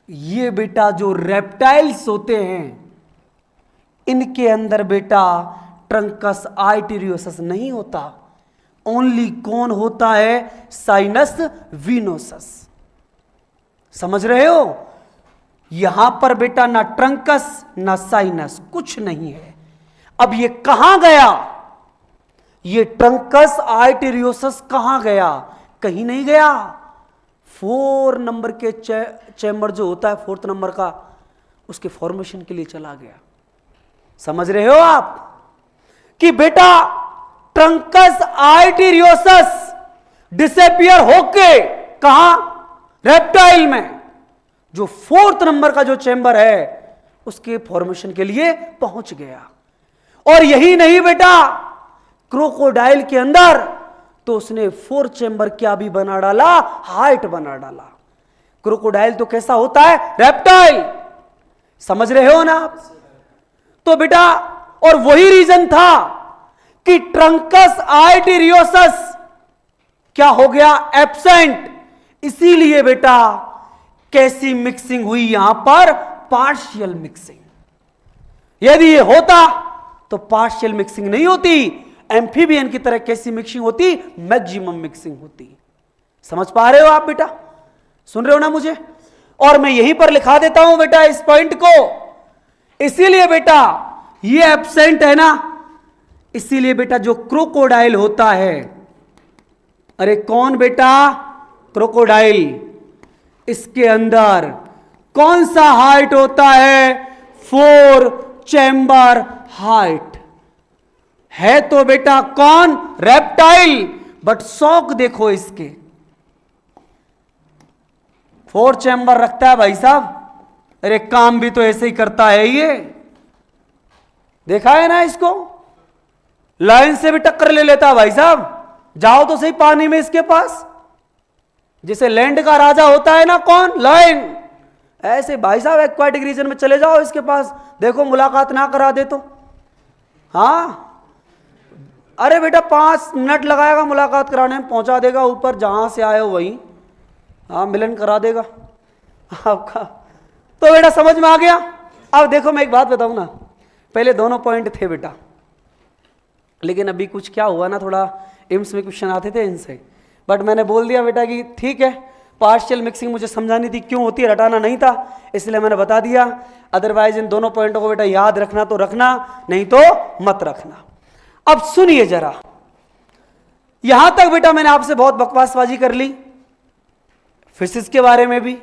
ये बेटा जो रेप्टाइल्स होते हैं, इनके अंदर बेटा ट्रंकस आर्टेरियोसस नहीं होता। ओनली कौन होता है? Sinus venosus. समझ रहे हो? यहां पर बेटा ना ट्रंकस ना साइनस, कुछ नहीं है। अब ये कहां गया? ये ट्रंकस आर्टेरियोसस कहां गया? कहीं नहीं गया। 4 नंबर के चैम्बर जो होता है, 4th नंबर का, उसके फॉर्मेशन के लिए चला गया। समझ रहे हो आप कि बेटा ट्रंकस आर्टेरियोसस डिसअपियर होके कहां? रेप्टाइल में जो 4th नंबर का जो चैम्बर है उसके फॉर्मेशन के लिए पहुंच गया। और यही नहीं बेटा, क्रोकोडाइल के अंदर तो उसने 4 चैम्बर क्या भी बना डाला? हार्ट बना डाला। क्रोकोडाइल तो कैसा होता है? रेप्टाइल। समझ रहे हो ना आप? तो बेटा और वही रीजन था कि ट्रंकस आर्टेरियोसस क्या हो गया? एब्सेंट। इसीलिए बेटा कैसी मिक्सिंग हुई यहां पर? Partial mixing. यदि ये होता तो पार्शियल मिक्सिंग नहीं होती, एम्फीबियन की तरह कैसी मिक्सिंग होती? मैक्सिमम मिक्सिंग होती। समझ पा रहे हो आप बेटा? सुन रहे हो ना मुझे? और मैं यहीं पर लिखा देता हूं बेटा इस पॉइंट को। इसीलिए बेटा ये एब्सेंट है ना, इसीलिए बेटा जो क्रोकोडाइल होता है, अरे कौन बेटा? क्रोकोडाइल, इसके अंदर कौन सा हार्ट होता है? 4 चैम्बर हार्ट है। तो बेटा कौन? रेप्टाइल। बट शौक देखो इसके, 4 चैम्बर रखता है भाई साहब। अरे काम भी तो ऐसे ही करता है ये, देखा है ना इसको? लाइन से भी टक्कर ले लेता है भाई साहब। जाओ तो सही पानी में इसके पास, जिसे लैंड का राजा होता है ना कौन? लाइन। ऐसे भाई साहब एक्वाटिक रीजन में चले जाओ इसके पास, देखो मुलाकात ना करा दे तो। हाँ अरे बेटा 5 मिनट लगाएगा मुलाकात कराने में, पहुंचा देगा ऊपर जहां से आए हो वहीं। हाँ मिलन करा देगा आपका। तो बेटा समझ में आ गया? अब देखो मैं एक बात बताऊं ना, पहले दोनों पॉइंट थे बेटा, लेकिन अभी कुछ क्या हुआ ना, थोड़ा एम्स में क्वेश्चन आते थे इनसे, बट मैंने बोल दिया बेटा कि ठीक है, पार्शियल मिक्सिंग मुझे समझानी थी क्यों होती है, रटाना नहीं था, इसलिए मैंने बता दिया। अदरवाइज इन दोनों पॉइंटों को बेटा याद रखना तो रखना, नहीं तो मत रखना। अब सुनिए जरा, यहां तक बेटा मैंने आपसे बहुत बकवासबाजी कर ली, फिशिस के बारे में भी,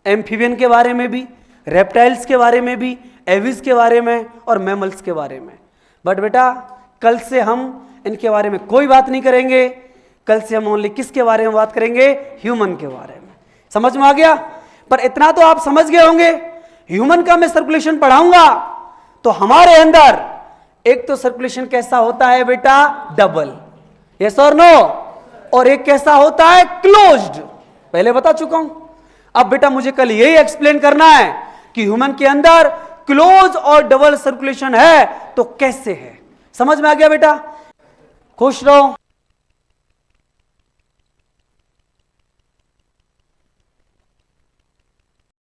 एम्फीबियन के बारे में भी, रेप्टाइल्स के बारे में भी, एविस के बारे में और मैमल्स के बारे में। बट बेटा कल से हम इनके बारे में कोई बात नहीं करेंगे, कल से हम ओनली किसके बारे में बात करेंगे? ह्यूमन के बारे में। समझ में आ गया? पर इतना तो आप समझ गए होंगे, ह्यूमन का मैं सर्कुलेशन पढ़ाऊंगा तो हमारे अंदर एक तो सर्कुलेशन कैसा होता है बेटा? डबल, यस और नो, और एक कैसा होता है? क्लोज्ड, पहले बता चुका हूं। अब बेटा मुझे कल यही एक्सप्लेन करना है कि ह्यूमन के अंदर क्लोज और डबल सर्कुलेशन है तो कैसे है। समझ में आ गया बेटा? खुश रहो।